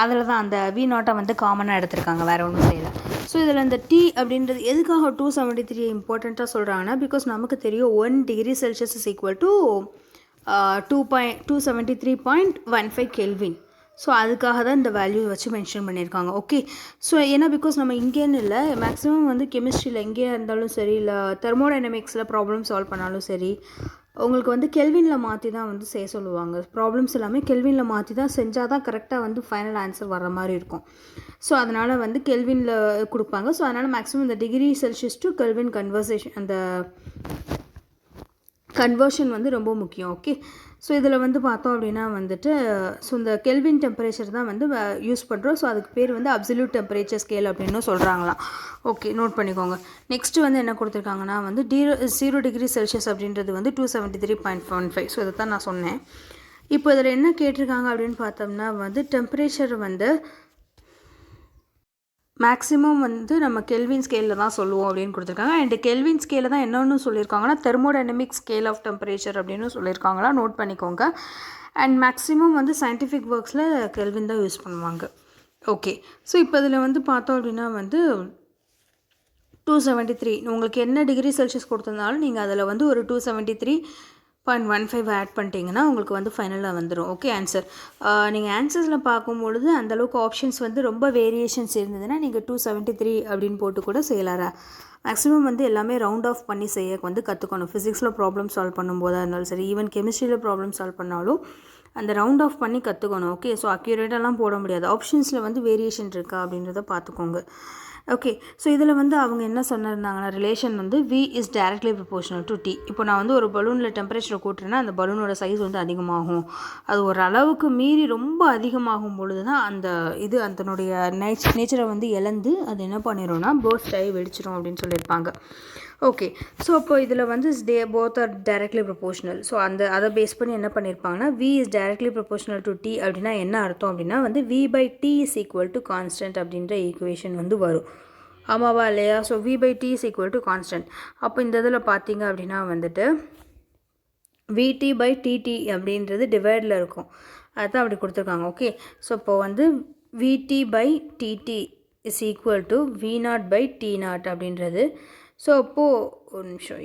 அதில் தான் அந்த வி நாட்டை வந்து காமனாக எடுத்திருக்காங்க, வேறு ஒன்றும் செய்யலை. ஸோ இதில் இந்த டி அப்படின்றது எதுக்காக 273 இம்பார்ட்டண்ட்டாக சொல்கிறாங்கன்னா, பிகாஸ் நமக்கு தெரியும் 1 degree Celsius is equal to 273.15 kelvin. So அதுக்காக தான் இந்த வேல்யூ வச்சு மென்ஷன் பண்ணியிருக்காங்க. ஓகே, ஸோ ஏன்னா பிகாஸ் நம்ம இங்கேன்னு இல்லை, மேக்ஸிமம் வந்து கெமிஸ்ட்ரியில் எங்கேயா இருந்தாலும் சரி, இல்லை தெர்மோடைனமிக்ஸில் ப்ராப்ளம் சால்வ் பண்ணாலும் சரி, உங்களுக்கு வந்து கெல்வினில் மாற்றி தான் வந்து செய்ய சொல்லுவாங்க. ப்ராப்ளம்ஸ் எல்லாமே கெல்வினில் மாற்றி தான் செஞ்சால் தான் கரெக்டாக வந்து ஃபைனல் ஆன்சர் வர மாதிரி இருக்கும். ஸோ அதனால் வந்து கெல்வினில் கொடுப்பாங்க. ஸோ அதனால் மேக்ஸிமம் இந்த டிகிரி செல்சியஸ் டு கெல்வின் அந்த கன்வர்ஷன் வந்து ரொம்ப முக்கியம். ஓகே, ஸோ இதில் வந்து பார்த்தோம் அப்படின்னா வந்துட்டு ஸோ இந்த கெல்வின் டெம்பரேச்சர் தான் வந்து யூஸ் பண்ணுறோம். ஸோ அதுக்கு பேர் வந்து அப்சல்யூட் டெம்பரேச்சர் ஸ்கேல் அப்படின்னு சொல்கிறாங்களாம். ஓகே, நோட் பண்ணிக்கோங்க. நெக்ஸ்ட்டு வந்து என்ன கொடுத்துருக்காங்கன்னா வந்து 0 டிகிரி செல்சியஸ் அப்படின்றது வந்து 273.15. ஸோ இதை தான் நான் சொன்னேன். இப்போ இதில் என்ன கேட்டிருக்காங்க அப்படின்னு பார்த்தோம்னா வந்து டெம்பரேச்சர் வந்து மேக்ஸிமம் வந்து நம்ம கெல்வின் ஸ்கேலில் தான் சொல்லுவோம் அப்படின்னு கொடுத்துருக்காங்க. அண்ட் கெல்வின் ஸ்கேலில் தான் என்னென்னு சொல்லியிருக்காங்கன்னா தெர்மோடைனமிக் ஸ்கேல் ஆஃப் டெம்பரேச்சர் அப்படின்னு சொல்லியிருக்காங்களா, நோட் பண்ணிக்கோங்க. அண்ட் மேக்ஸிமம் வந்து சயின்டிஃபிக் ஒர்க்ஸில் கெல்வின் தான் யூஸ் பண்ணுவாங்க. ஓகே, ஸோ இப்போ இதில் வந்து பார்த்தோம் அப்படின்னா வந்து 273 உங்களுக்கு என்ன டிகிரி செல்சியஸ் கொடுத்துருந்தாலும் நீங்கள் அதில் வந்து ஒரு 273.15 ஆட் பண்ணிட்டீங்கன்னா உங்களுக்கு வந்து ஃபைனலாக வந்துடும். ஓகே, ஆன்சர் நீங்கள் ஆன்சர்ஸில் பார்க்கும்பொழுது அந்தளவுக்கு ஆப்ஷன்ஸ் வந்து ரொம்ப வேரியேஷன்ஸ் இருந்ததுன்னா நீங்கள் 273 அப்படின்னு போட்டு கூட செய்யலாரா. மேக்ஸிமம் வந்து எல்லாமே ரவுண்ட் ஆஃப் பண்ணி செய்ய வந்து கற்றுக்கணும். ஃபிசிக்ஸில் ப்ராப்ளம் சால்வ் பண்ணும்போதாக இருந்தாலும் சரி, ஈவன் கெமிஸ்ட்ரியில் ப்ராப்ளம் சால்வ் பண்ணாலும் அந்த ரவுண்ட் ஆஃப் பண்ணி கற்றுக்கணும். ஓகே, ஸோ அக்யூரேட்டாலாம் போட முடியாது. ஆப்ஷன்ஸில் வந்து வேரியேஷன் இருக்கா அப்படின்றத பார்த்துக்கோங்க. ஓகே, ஸோ இதில் வந்து அவங்க என்ன சொன்னிருந்தாங்கன்னா ரிலேஷன் வந்து V is directly proportional to T. இப்போ நான் வந்து ஒரு பலூனில் டெம்பரேச்சரை கூட்டுறேன்னா அந்த பலூனோட சைஸ் வந்து அதிகமாகும். அது ஒரு அளவுக்கு மீறி ரொம்ப அதிகமாகும் பொழுது தான் அந்த இது அதனுடைய நேச்சரை வந்து இழந்து அது என்ன பண்ணிடும்னா பர்ஸ்ட் ஆகி வெடிச்சிடும் அப்படின்னு சொல்லியிருப்பாங்க. ஓகே, ஸோ அப்போ இதில் வந்து both are directly proportional. So அதை பேஸ் பண்ணி என்ன பண்ணியிருப்பாங்கன்னா V is directly proportional to T அப்படின்னா என்ன அர்த்தம் அப்படின்னா வந்து V/T is equal to constant அப்படின்ற ஈக்குவேஷன் வந்து வரும். ஆமாவா இல்லையா? So V/T is equal to constant. அப்போ இந்த இதில் பார்த்தீங்க அப்படின்னா வந்துட்டு VT/TT அப்படின்றது டிவைடில் இருக்கும். அதுதான் அப்படி கொடுத்துருக்காங்க. ஓகே, ஸோ இப்போ வந்து VT/TT is equal to V0/T0 அப்படின்றது. ஸோ அப்போது ஒரு நிமிஷம்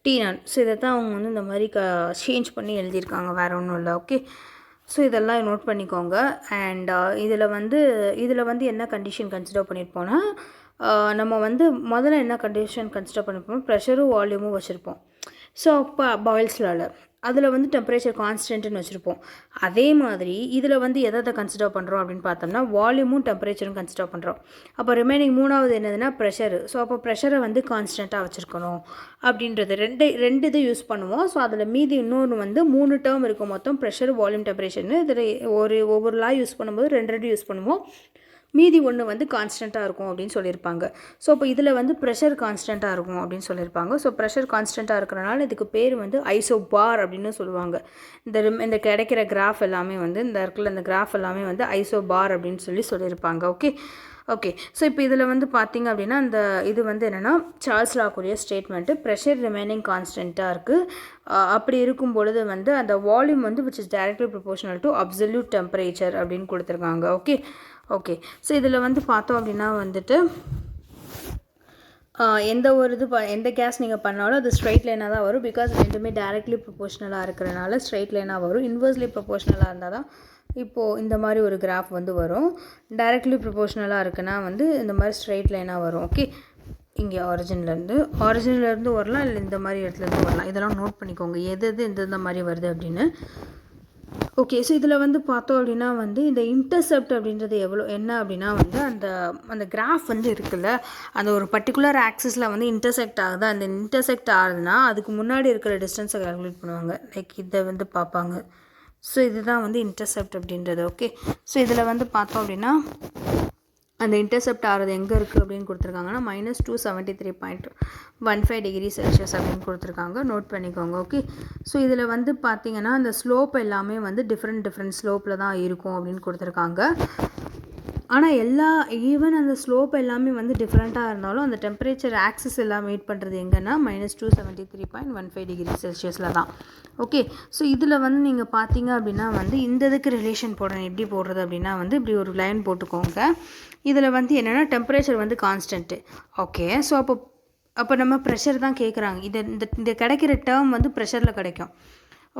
T0. ஸோ இதை தான் அவங்க வந்து இந்த மாதிரி சேஞ்ச் பண்ணி எழுதியிருக்காங்க, வேறு ஒன்றும் இல்லை. ஓகே, ஸோ இதெல்லாம் நோட் பண்ணிக்கோங்க. அண்ட் இதில் வந்து என்ன கண்டிஷன் கன்சிடர் பண்ணியிருப்போம்னா நம்ம வந்து முதல்ல என்ன கண்டிஷன் கன்சிடர் பண்ணியிருப்போம், ப்ரெஷரும் வால்யூமும் வச்சுருப்போம். ஸோ இப்போ பாயில்ஸ்லால் அதில் வந்து டெம்பரேச்சர் கான்ஸ்டன்ட்னு வச்சுருப்போம். அதே மாதிரி இதில் வந்து எதை கன்சிடர் பண்ணுறோம் அப்படின்னு பார்த்தோம்னா வால்யூமும் டெம்பரேச்சரும் கன்சிடர் பண்ணுறோம். அப்போ ரிமைனிங் மூணாவது என்னதுன்னா ப்ரெஷரு. ஸோ அப்போ ப்ரெஷரை வந்து கான்ஸ்டண்ட்டாக வச்சுருக்கணும் அப்படின்றது ரெண்டு இது யூஸ் பண்ணுவோம். ஸோ அதில் மீதி இன்னொன்று வந்து 3 டேர்ம் இருக்கும் மொத்தம், ப்ரெஷர் வால்யூம் டெம்பரேச்சர்னு. இதில் ஒவ்வொரு லா யூஸ் பண்ணும்போது ரெண்டு யூஸ் பண்ணுவோம். மீதி ஒன்று வந்து கான்ஸ்டண்ட்டாக இருக்கும் அப்படின்னு சொல்லியிருப்பாங்க. ஸோ இப்போ இதில் வந்து ப்ரெஷர் கான்ஸ்டண்ட்டாக இருக்கும் அப்படின்னு சொல்லியிருப்பாங்க. ஸோ ப்ரெஷர் கான்ஸ்டண்ட்டாக இருக்கிறனால இதுக்கு பேர் வந்து ஐசோபார் அப்படின்னு சொல்லுவாங்க. இந்த கிடைக்கிற கிராஃப் எல்லாமே வந்து இந்த கிராஃப் எல்லாமே வந்து ஐசோபார் அப்படின்னு சொல்லியிருப்பாங்க. ஓகே, ஸோ இப்போ இதில் வந்து பார்த்திங்க அப்படின்னா இது வந்து என்னென்னா சார்ல்ஸ் லாக்குரிய ஸ்டேட்மெண்ட்டு, ப்ரெஷர் ரிமைனிங் கான்ஸ்டண்ட்டாக இருக்குது. அப்படி இருக்கும் பொழுது வந்து அந்த வால்யூம் வந்து which is directly proportional to absolute temperature அப்படின்னு கொடுத்துருக்காங்க. ஓகே, ஸோ இதில் வந்து பார்த்தோம் அப்படின்னா வந்துட்டு எந்த கேஸ் நீங்கள் பண்ணாலும் அது ஸ்ட்ரைட் லைனாக தான் வரும். பிகாஸ் ரெண்டுமே டைரக்ட்லி ப்ரொபோஷனலாக இருக்கிறனால ஸ்ட்ரைட் லைனாக வரும். இன்வெர்ஸ்லி ப்ரொபோஷனலாக இருந்தால் தான் இப்போது இந்த மாதிரி ஒரு கிராஃப் வந்து வரும். டைரக்ட்லி ப்ரொபோஷனலாக இருக்குன்னா வந்து இந்த மாதிரி ஸ்ட்ரைட் லைனாக வரும். ஓகே, இங்கே ஆரிஜின்லேருந்து வரலாம், இல்லை இந்த மாதிரி இடத்துலேருந்து வரலாம். இதெல்லாம் நோட் பண்ணிக்கோங்க எது எந்தெந்த மாதிரி வருது அப்படின்னு. ஓகே, ஸோ இதில் வந்து பார்த்தோம் அப்படின்னா வந்து இந்த இன்டர்செப்ட் அப்படின்றது என்ன அப்படின்னா வந்து அந்த கிராஃப் வந்து இருக்குல்ல, அந்த ஒரு பர்டிகுலர் ஆக்சிஸில் வந்து இன்டர்செக்ட் ஆகுது. அந்த இன்டர்செக்ட் ஆகுதுன்னா அதுக்கு முன்னாடி இருக்கிற டிஸ்டன்ஸை கால்குலேட் பண்ணுவாங்க. லைக் இதை வந்து பார்ப்பாங்க. ஸோ இதுதான் வந்து இன்டர்செப்ட் அப்படின்றது. ஓகே, ஸோ இதில் வந்து பார்த்தோம் அப்படின்னா அந்த இன்டர்செப்ட் ஆகிறது எங்கே இருக்குது அப்படின்னு கொடுத்துருக்காங்கன்னா -273.15 டிகிரி செல்சியஸ் அப்படின்னு கொடுத்துருக்காங்க. நோட் பண்ணிக்கோங்க. ஓகே, ஸோ இதில் வந்து பார்த்திங்கன்னா அந்த ஸ்லோப் எல்லாமே வந்து டிஃப்ரெண்ட் ஸ்லோப்பில் தான் இருக்கும் அப்படின்னு கொடுத்துருக்காங்க. ஆனால் ஈவன் அந்த ஸ்லோப் எல்லாமே வந்து டிஃப்ரெண்ட்டாக இருந்தாலும் அந்த டெம்பரேச்சர் ஆக்சஸ் எல்லாம் மீட் பண்ணுறது எங்கன்னா -273.15 °C தான். ஓகே, ஸோ இதில் வந்து நீங்கள் பார்த்தீங்க அப்படின்னா வந்து இந்த இதுக்கு ரிலேஷன் போடணும். எப்படி போடுறது அப்படின்னா வந்து இப்படி ஒரு லைன் போட்டுக்கோங்க. இதில் வந்து என்னென்னா டெம்பரேச்சர் வந்து கான்ஸ்டன்ட்டு. ஓகே, ஸோ அப்போ நம்ம ப்ரெஷர் தான் கேட்குறாங்க. இந்த கிடைக்கிற டேர்ம் வந்து ப்ரெஷரில் கிடைக்கும்.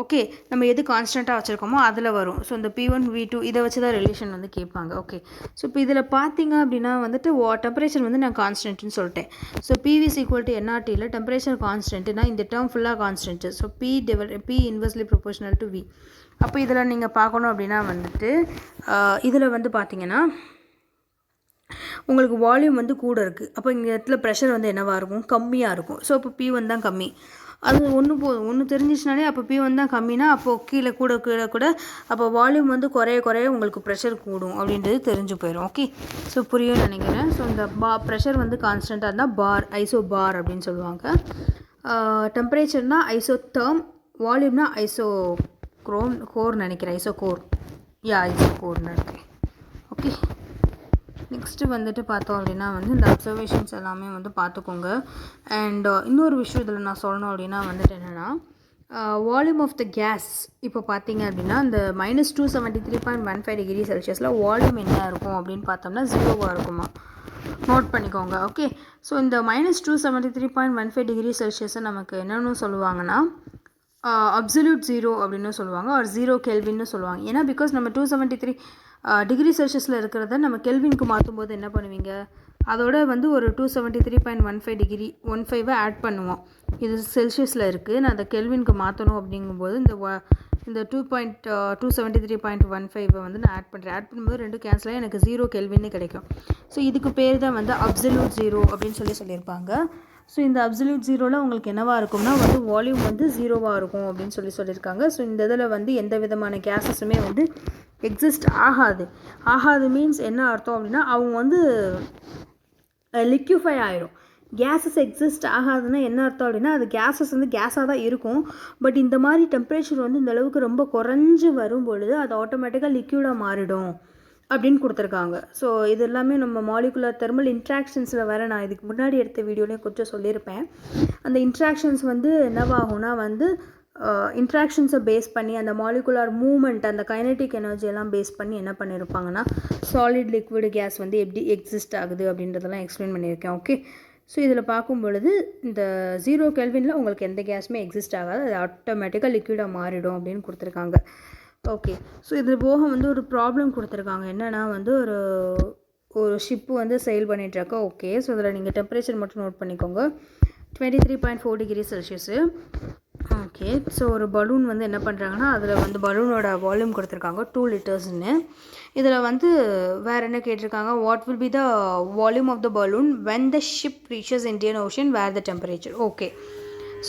ஓகே, நம்ம எது கான்ஸ்டண்ட்டாக வச்சுருக்கோமோ அதில் வரும். ஸோ இந்த P1 V2 இதை வச்சு தான் ரிலேஷன் வந்து கேட்பாங்க. ஓகே, ஸோ இப்போ இதில் பார்த்தீங்க அப்படின்னா வந்துட்டு டெம்பரேச்சர் வந்து நான் கான்ஸ்டன்ட்னு சொல்லிட்டேன். ஸோ PV = nRTயில் டெம்பரேச்சர் கான்ஸ்டன்ட்னா இந்த டேர்ம் ஃபுல்லாக constant. So P inversely proportional to V. அப்போ இதில் நீங்கள் பார்க்கணும் அப்படின்னா வந்துட்டு இதில் வந்து பார்த்தீங்கன்னா உங்களுக்கு வால்யூம் வந்து கூட இருக்குது. அப்போ இந்த இடத்துல ப்ரெஷர் வந்து என்னவாக இருக்கும்? கம்மியாக இருக்கும். ஸோ இப்போ P1 தான் கம்மி. அது ஒன்று தெரிஞ்சிச்சுனாலே அப்போ P1 தான் கம்மினா அப்போது கீழே கூட அப்போ வால்யூம் வந்து குறைய உங்களுக்கு ப்ரெஷர் கூடும் அப்படின்றது தெரிஞ்சு போயிடும். ஓகே, ஸோ புரியும் நினைக்கிறேன். ஸோ இந்த ப்ரெஷர் வந்து கான்ஸ்டண்ட்டாக இருந்தால் ஐசோ பார் அப்படின்னு சொல்லுவாங்க. டெம்பரேச்சர்னால் ஐசோதேர்ம், வால்யூம்னா கோர் நினைக்கிறேன். ஐசோகோர்னு நினைக்கிறேன். ஓகே, நெக்ஸ்ட்டு வந்துட்டு பார்த்தோம் அப்படின்னா வந்து இந்த அப்சர்வேஷன்ஸ் எல்லாமே வந்து பார்த்துக்கோங்க. அண்ட் இன்னொரு விஷயம் இதில் நான் சொல்லணும் அப்படின்னா வந்துட்டு என்னென்னா வால்யூம் ஆஃப் த கேஸ் இப்போ பார்த்தீங்க அப்படின்னா இந்த -273.15 °C வால்யூம் என்ன இருக்கும் அப்படின்னு பார்த்தோம்னா 0வாக இருக்குமா, நோட் பண்ணிக்கோங்க. ஓகே, ஸோ இந்த -273.15 °C நமக்கு என்னென்னு சொல்லுவாங்கன்னா அப்சல்யூட் 0 அப்படின்னு சொல்லுவாங்க, ஒரு 0 கெல்வின்னு சொல்லுவாங்க. ஏன்னா பிகாஸ் நம்ம 273 °C இருக்கிறத நம்ம கெல்வினுக்கு மாற்றும்போது என்ன பண்ணுவீங்க, அதோட வந்து ஒரு 273.15 ஆட் பண்ணுவோம். இது செல்சியஸில் இருக்குது, நான் அதை கெல்வினுக்கு மாற்றணும் அப்படிங்கும்போது இந்த 273.15 வந்து நான் ஆட் பண்ணும்போது 2 கேன்சல் ஆகி எனக்கு 0 கெல்வின்னு கிடைக்கும். ஸோ இதுக்கு பேர் தான் வந்து அப்சல்யூட் 0 அப்படின்னு சொல்லியிருப்பாங்க. ஸோ இந்த அப்சல்யூட் 0ல் உங்களுக்கு என்னவாக இருக்கும்னா வந்து வால்யூம் வந்து 0வாக இருக்கும் அப்படின்னு சொல்லியிருக்காங்க. ஸோ இந்த இதில் வந்து எந்த விதமான கேஸஸுமே வந்து எக்ஸிஸ்ட் ஆகாது மீன்ஸ் என்ன அர்த்தம் அப்படின்னா அவங்க வந்து லிக்யூஃபை ஆயிரும். கேஸஸ் எக்ஸிஸ்ட் ஆகாதுன்னா என்ன அர்த்தம் அப்படின்னா அது கேஸஸ் வந்து கேஸாக தான் இருக்கும். பட் இந்த மாதிரி டெம்பரேச்சர் வந்து இந்த அளவுக்கு ரொம்ப குறைஞ்சி வரும் பொழுது அது ஆட்டோமேட்டிக்காக லிக்யூடாக மாறிடும் அப்படின்னு கொடுத்துருக்காங்க. ஸோ இது எல்லாமே நம்ம மாலிகுலர் தெர்மல் இன்ட்ராக்ஷன்ஸில் வர நான் இதுக்கு முன்னாடி எடுத்த வீடியோலேயும் கொஞ்சம் சொல்லியிருப்பேன். அந்த இன்ட்ராக்ஷன்ஸ் வந்து என்னவாகும்னா வந்து இன்ட்ராக்ஷன்ஸை பேஸ் பண்ணி அந்த மாலிகுலர் மூமெண்ட் அந்த கைனடிக் எனர்ஜியெல்லாம் பேஸ் பண்ணி என்ன பண்ணியிருப்பாங்கன்னா சாலிட் லிக்விட் கேஸ் வந்து எப்படி எக்ஸிஸ்ட் ஆகுது அப்படின்றதெல்லாம் எக்ஸ்பிளைன் பண்ணியிருக்கேன். ஓகே, ஸோ இதில் பார்க்கும் பொழுது இந்த 0 கெல்வினில் உங்களுக்கு எந்த கேஸுமே எக்ஸிஸ்ட் ஆகாது, அது ஆட்டோமேட்டிக்காக லிக்விடாக மாறிடும் அப்படின்னு கொடுத்துருக்காங்க. ஓகே, ஸோ இது போக வந்து ஒரு ப்ராப்ளம் கொடுத்துருக்காங்க. என்னென்னா வந்து ஒரு ஷிப்பு வந்து செயில் பண்ணிகிட்ருக்கா. ஓகே, ஸோ இதில் நீங்கள் டெம்பரேச்சர் மட்டும் நோட் பண்ணிக்கோங்க. 23.4 °C. ஓகே, ஸோ ஒரு பலூன் வந்து என்ன பண்ணுறாங்கன்னா அதில் வந்து பலூனோட வால்யூம் கொடுத்துருக்காங்க 2 லிட்டர்ஸ்ன்னு. இதில் வந்து வேறு என்ன கேட்டிருக்காங்க, what will be the volume of the balloon when the ship reaches Indian Ocean where the temperature. Okay,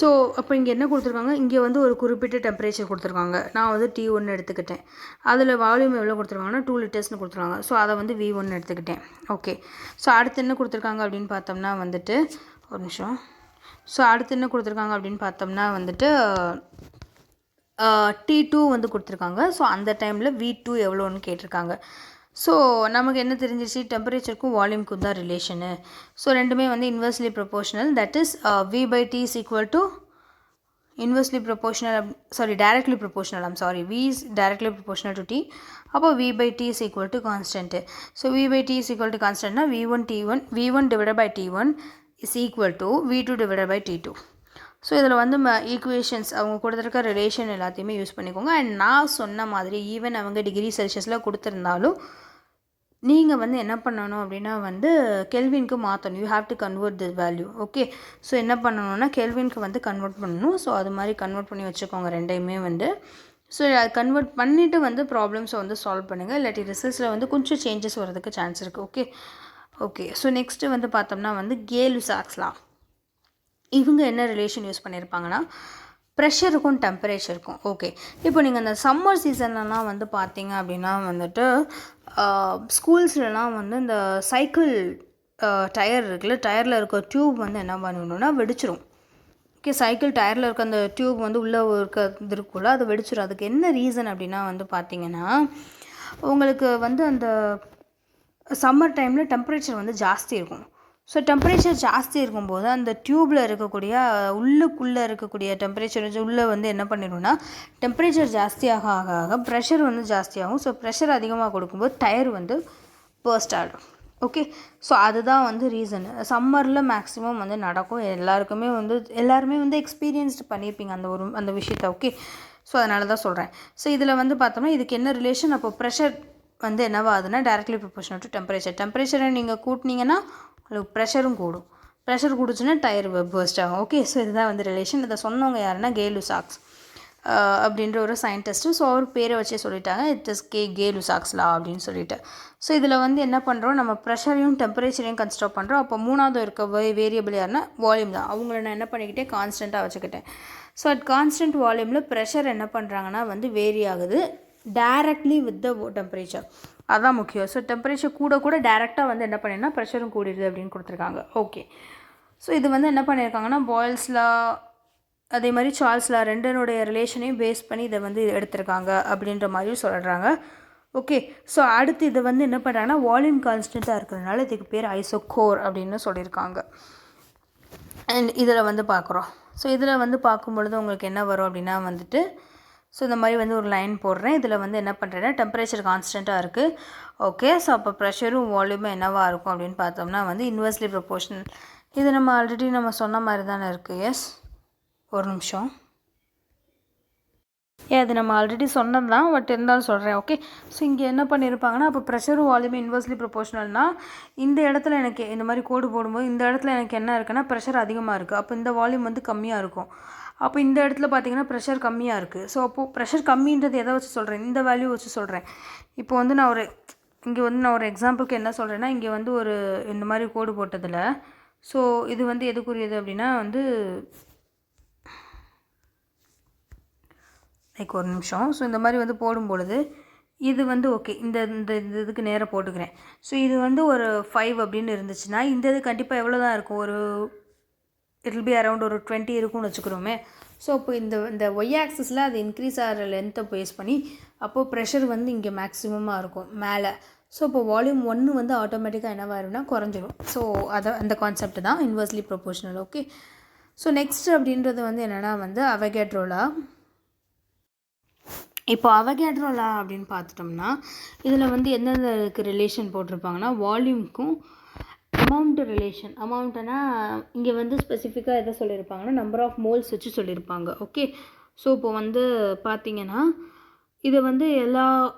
so அப்போ இங்கே என்ன கொடுத்துருக்காங்க, இங்கே வந்து ஒரு குறிப்பிட்ட டெம்பரேச்சர் கொடுத்துருக்காங்க. நான் வந்து T1 எடுத்துக்கிட்டேன். அதில் வால்யூம் எவ்வளோ கொடுத்துருக்காங்கன்னா 2 லிட்டர்ஸ்னு கொடுத்துருக்காங்க. ஸோ அதை வந்து V1 எடுத்துக்கிட்டேன். ஓகே, ஸோ அடுத்து என்ன கொடுத்துருக்காங்க அப்படின்னு பார்த்தோம்னா வந்துட்டு ஒரு நிமிஷம். ஸோ அடுத்து என்ன கொடுத்துருக்காங்க அப்படின்னு பார்த்தோம்னா வந்துட்டு T2 வந்து கொடுத்துருக்காங்க. ஸோ அந்த டைமில் V2 எவ்வளோன்னு கேட்டிருக்காங்க. ஸோ நமக்கு என்ன தெரிஞ்சிச்சு, டெம்பரேச்சருக்கும் வால்யூம்க்கும் தான் ரிலேஷனு. ஸோ ரெண்டுமே வந்து inversely proportional, that is V/T is equal to inversely proportional, directly proportional, V is directly proportional to T. அப்போ V/T is equal to constant. So V/T is equal to constant V1 divided by T1 is equal to V2 divided by T2. So இதில் வந்து equations அவங்க கொடுத்துருக்க relation எல்லாத்தையுமே use பண்ணிக்கோங்க. And நான் சொன்ன மாதிரி ஈவன் அவங்க °C கொடுத்துருந்தாலும் நீங்கள் வந்து என்ன பண்ணணும் அப்படின்னா வந்து கெல்வினுக்கு மாற்றணும். You have to convert this value. Okay, so என்ன பண்ணணும்னா கெல்வினுக்கு வந்து கன்வெர்ட் பண்ணணும். ஸோ அது மாதிரி கன்வெர்ட் பண்ணி வச்சுக்கோங்க ரெண்டையுமே வந்து. ஸோ அது கன்வெர்ட் பண்ணிவிட்டு வந்து ப்ராப்ளம்ஸை வந்து சால்வ் பண்ணுங்கள். இல்லாட்டி ரிசல்ட்ஸில் வந்து கொஞ்சம் சேஞ்சஸ் வரதுக்கு சான்ஸ் இருக்குது. ஓகே, ஸோ நெக்ஸ்ட்டு வந்து பார்த்தோம்னா வந்து கே-லுசாக்ஸ் லா. இவங்க என்ன ரிலேஷன் யூஸ் பண்ணியிருப்பாங்கன்னா ப்ரெஷருக்கும் டெம்பரேச்சருக்கும். ஓகே, இப்போ நீங்கள் அந்த சம்மர் சீசன்லலாம் வந்து பார்த்தீங்க அப்படின்னா வந்துட்டு ஸ்கூல்ஸ்லலாம் வந்து இந்த சைக்கிள் டயர் இருக்குல்ல, டயரில் இருக்க டியூப் வந்து என்ன பண்ணணுன்னா வெடிச்சிரும். ஓகே, சைக்கிள் டயரில் இருக்க அந்த டியூப் வந்து உள்ளே இருக்கிறது இருக்குள்ள அது வெடிச்சிடும். அதுக்கு என்ன ரீசன் அப்படின்னா வந்து பார்த்தீங்கன்னா உங்களுக்கு வந்து அந்த சம்மர் டைமில் டெம்பரேச்சர் வந்து ஜாஸ்தி இருக்கும். ஸோ டெம்பரேச்சர் ஜாஸ்தி இருக்கும்போது அந்த டியூப்பில் இருக்கக்கூடிய உள்ளுக்குள்ளே இருக்கக்கூடிய டெம்பரேச்சர் உள்ளே வந்து என்ன பண்ணிடும்னா, டெம்பரேச்சர் ஜாஸ்தியாக ஆக ஆக ப்ரெஷர் வந்து ஜாஸ்தியாகும். ஸோ ப்ரெஷர் அதிகமாக கொடுக்கும்போது டயர் வந்து பர்ஸ்ட் ஆகிடும். ஓகே, ஸோ அதுதான் வந்து ரீசன். சம்மரில் மேக்ஸிமம் வந்து நடக்கும். எல்லாருமே வந்து எக்ஸ்பீரியன்ஸ்டு பண்ணியிருப்பீங்க அந்த விஷயத்த. ஓகே, ஸோ அதனால தான் சொல்கிறேன். ஸோ இதில் வந்து பார்த்தோம்னா இதுக்கு என்ன ரிலேஷன், அப்போ ப்ரெஷர் வந்து என்னவாகுதுன்னா டைரக்ட்லி ப்ரொபோர்ஷனல் டு டெம்பரேச்சரை நீங்கள் கூட்டினீங்கன்னா உங்களுக்கு ப்ரெஷரும் கூடும். ப்ரெஷர் கூடுச்சுன்னா டயர் பர்ஸ்ட் ஆகும். ஓகே, ஸோ இதுதான் வந்து ரிலேஷன். இதை சொன்னவங்க யாருன்னா கே-லுசாக்ஸ் அப்படின்ற ஒரு சயின்டிஸ்ட்டு. ஸோ அவர் பேரை வச்சே சொல்லிட்டாங்க, இட் இஸ் கே-லுசாக்ஸ் லா அப்படின்னு சொல்லிட்டு. ஸோ இதில் வந்து என்ன பண்ணுறோம், நம்ம ப்ரெஷரையும் டெம்பரேச்சரையும் கன்சிடர் பண்ணுறோம். அப்போ மூணாவது இருக்க வேரியபிள் யாருன்னா வால்யூம் தான். அவங்கள நான் என்ன பண்ணிக்கிட்டேன், கான்ஸ்டண்ட்டாக வச்சுக்கிட்டேன். ஸோ அட் கான்ஸ்டன்ட் வால்யூமில் ப்ரெஷர் என்ன பண்ணுறாங்கன்னா வந்து வேரி ஆகுது டைரக்ட்லி வித் த டெம்பரேச்சர். அதுதான் முக்கியம். ஸோ டெம்பரேச்சர் கூட டேரெக்டாக வந்து என்ன பண்ணினா ப்ரெஷரும் கூடிடுது அப்படின்னு கொடுத்துருக்காங்க. ஓகே, ஸோ இது வந்து என்ன பண்ணியிருக்காங்கன்னா பாயில்ஸ் லா அதே மாதிரி சார்ல்ஸ் லா ரெண்டனுடைய ரிலேஷனையும் பேஸ் பண்ணி இதை வந்து எடுத்திருக்காங்க அப்படின்ற மாதிரியும் சொல்கிறாங்க. ஓகே, ஸோ அடுத்து இதை வந்து என்ன பண்ணுறாங்கன்னா வால்யூம் கான்ஸ்டண்ட்டாக இருக்கிறதுனால இதுக்கு பேர் ஐசோகோர் அப்படின்னு சொல்லியிருக்காங்க. அண்ட் இதில் வந்து பார்க்குறோம். ஸோ இதில் வந்து பார்க்கும்பொழுது உங்களுக்கு என்ன வரும் அப்படின்னா வந்துட்டு, ஸோ இந்த மாதிரி வந்து ஒரு லைன் போடுறேன். இதில் வந்து என்ன பண்ணுறேன்னா டெம்பரேச்சர் கான்ஸ்டண்ட்டாக இருக்குது. ஓகே, ஸோ அப்போ ப்ரெஷரும் வால்யூமும் என்னவாக இருக்கும் அப்படின்னு பார்த்தோம்னா வந்து இன்வெர்ஸ்லி ப்ரொபோர்ஷனல். இது நம்ம ஆல்ரெடி நம்ம சொன்ன மாதிரி தானே இருக்குது. எஸ், ஒரு நிமிஷம். அது நம்ம ஆல்ரெடி சொன்னது தான், பட் இருந்தாலும் சொல்கிறேன். ஓகே, ஸோ இங்கே என்ன பண்ணியிருப்பாங்கன்னா, அப்போ ப்ரெஷரும் வால்யூம் இன்வெர்ஸ்லி ப்ரொபோர்ஷனல்னால் இந்த இடத்துல எனக்கு இந்த மாதிரி கோடு போடும்போது இந்த இடத்துல எனக்கு என்ன இருக்குன்னா ப்ரெஷர் அதிகமாக இருக்குது. அப்போ இந்த வால்யூம் வந்து கம்மியாக இருக்கும். அப்போ இந்த இடத்துல பார்த்தீங்கன்னா ப்ரெஷர் கம்மியாக இருக்குது. ஸோ அப்போது ப்ரெஷர் கம்மின்றது எதை வச்சு சொல்கிறேன், இந்த வேல்யூ வச்சு சொல்கிறேன். இப்போ வந்து நான் ஒரு எக்ஸாம்பிளுக்கு என்ன சொல்கிறேன்னா, இங்கே வந்து ஒரு இந்த மாதிரி கோடு போட்டதில் ஸோ இது வந்து எதுக்குரியது அப்படின்னா வந்து லைக் ஒரு நிமிஷம். ஸோ இந்த மாதிரி வந்து போடும்பொழுது இது வந்து ஓகே, இந்த இதுக்கு நேராக போட்டுக்கிறேன். ஸோ இது வந்து ஒரு 5 அப்படின்னு இருந்துச்சுன்னா இந்த இது கண்டிப்பாக எவ்வளோ தான் இருக்கும், ஒரு இட் வில் பி அரவுண்ட் ஒரு 20 இருக்கும்னு வச்சுக்கிறோமே. ஸோ இப்போ இந்த ஒய் ஆக்சிஸில் அது இன்க்ரீஸ் ஆகிற லென்த்தை பேஸ் பண்ணி அப்போது ப்ரெஷர் வந்து இங்கே மேக்ஸிமமாக இருக்கும் மேலே. ஸோ இப்போ வால்யூம் 1 வந்து ஆட்டோமேட்டிக்காக என்னவாயிரும்னா குறைஞ்சிரும். ஸோ அந்த கான்செப்ட் தான் inversely proportional. Okay, so next அப்படின்றது வந்து என்னென்னா வந்து அவகேட்ரோ லா. இப்போ அவகேட்ரோ லா அப்படின்னு பார்த்துட்டோம்னா இதில் வந்து எந்தெந்த ரிலேஷன் போட்டிருப்பாங்கன்னா வால்யூம்க்கும் அமௌண்ட்டு ரிலேஷன். அமௌண்ட்டுனா இங்கே வந்து ஸ்பெசிஃபிக்காக எதை சொல்லியிருப்பாங்கன்னா நம்பர் ஆஃப் மோல்ஸ் வச்சு சொல்லியிருப்பாங்க. ஓகே, ஸோ இப்போ வந்து பார்த்திங்கன்னா இதை வந்து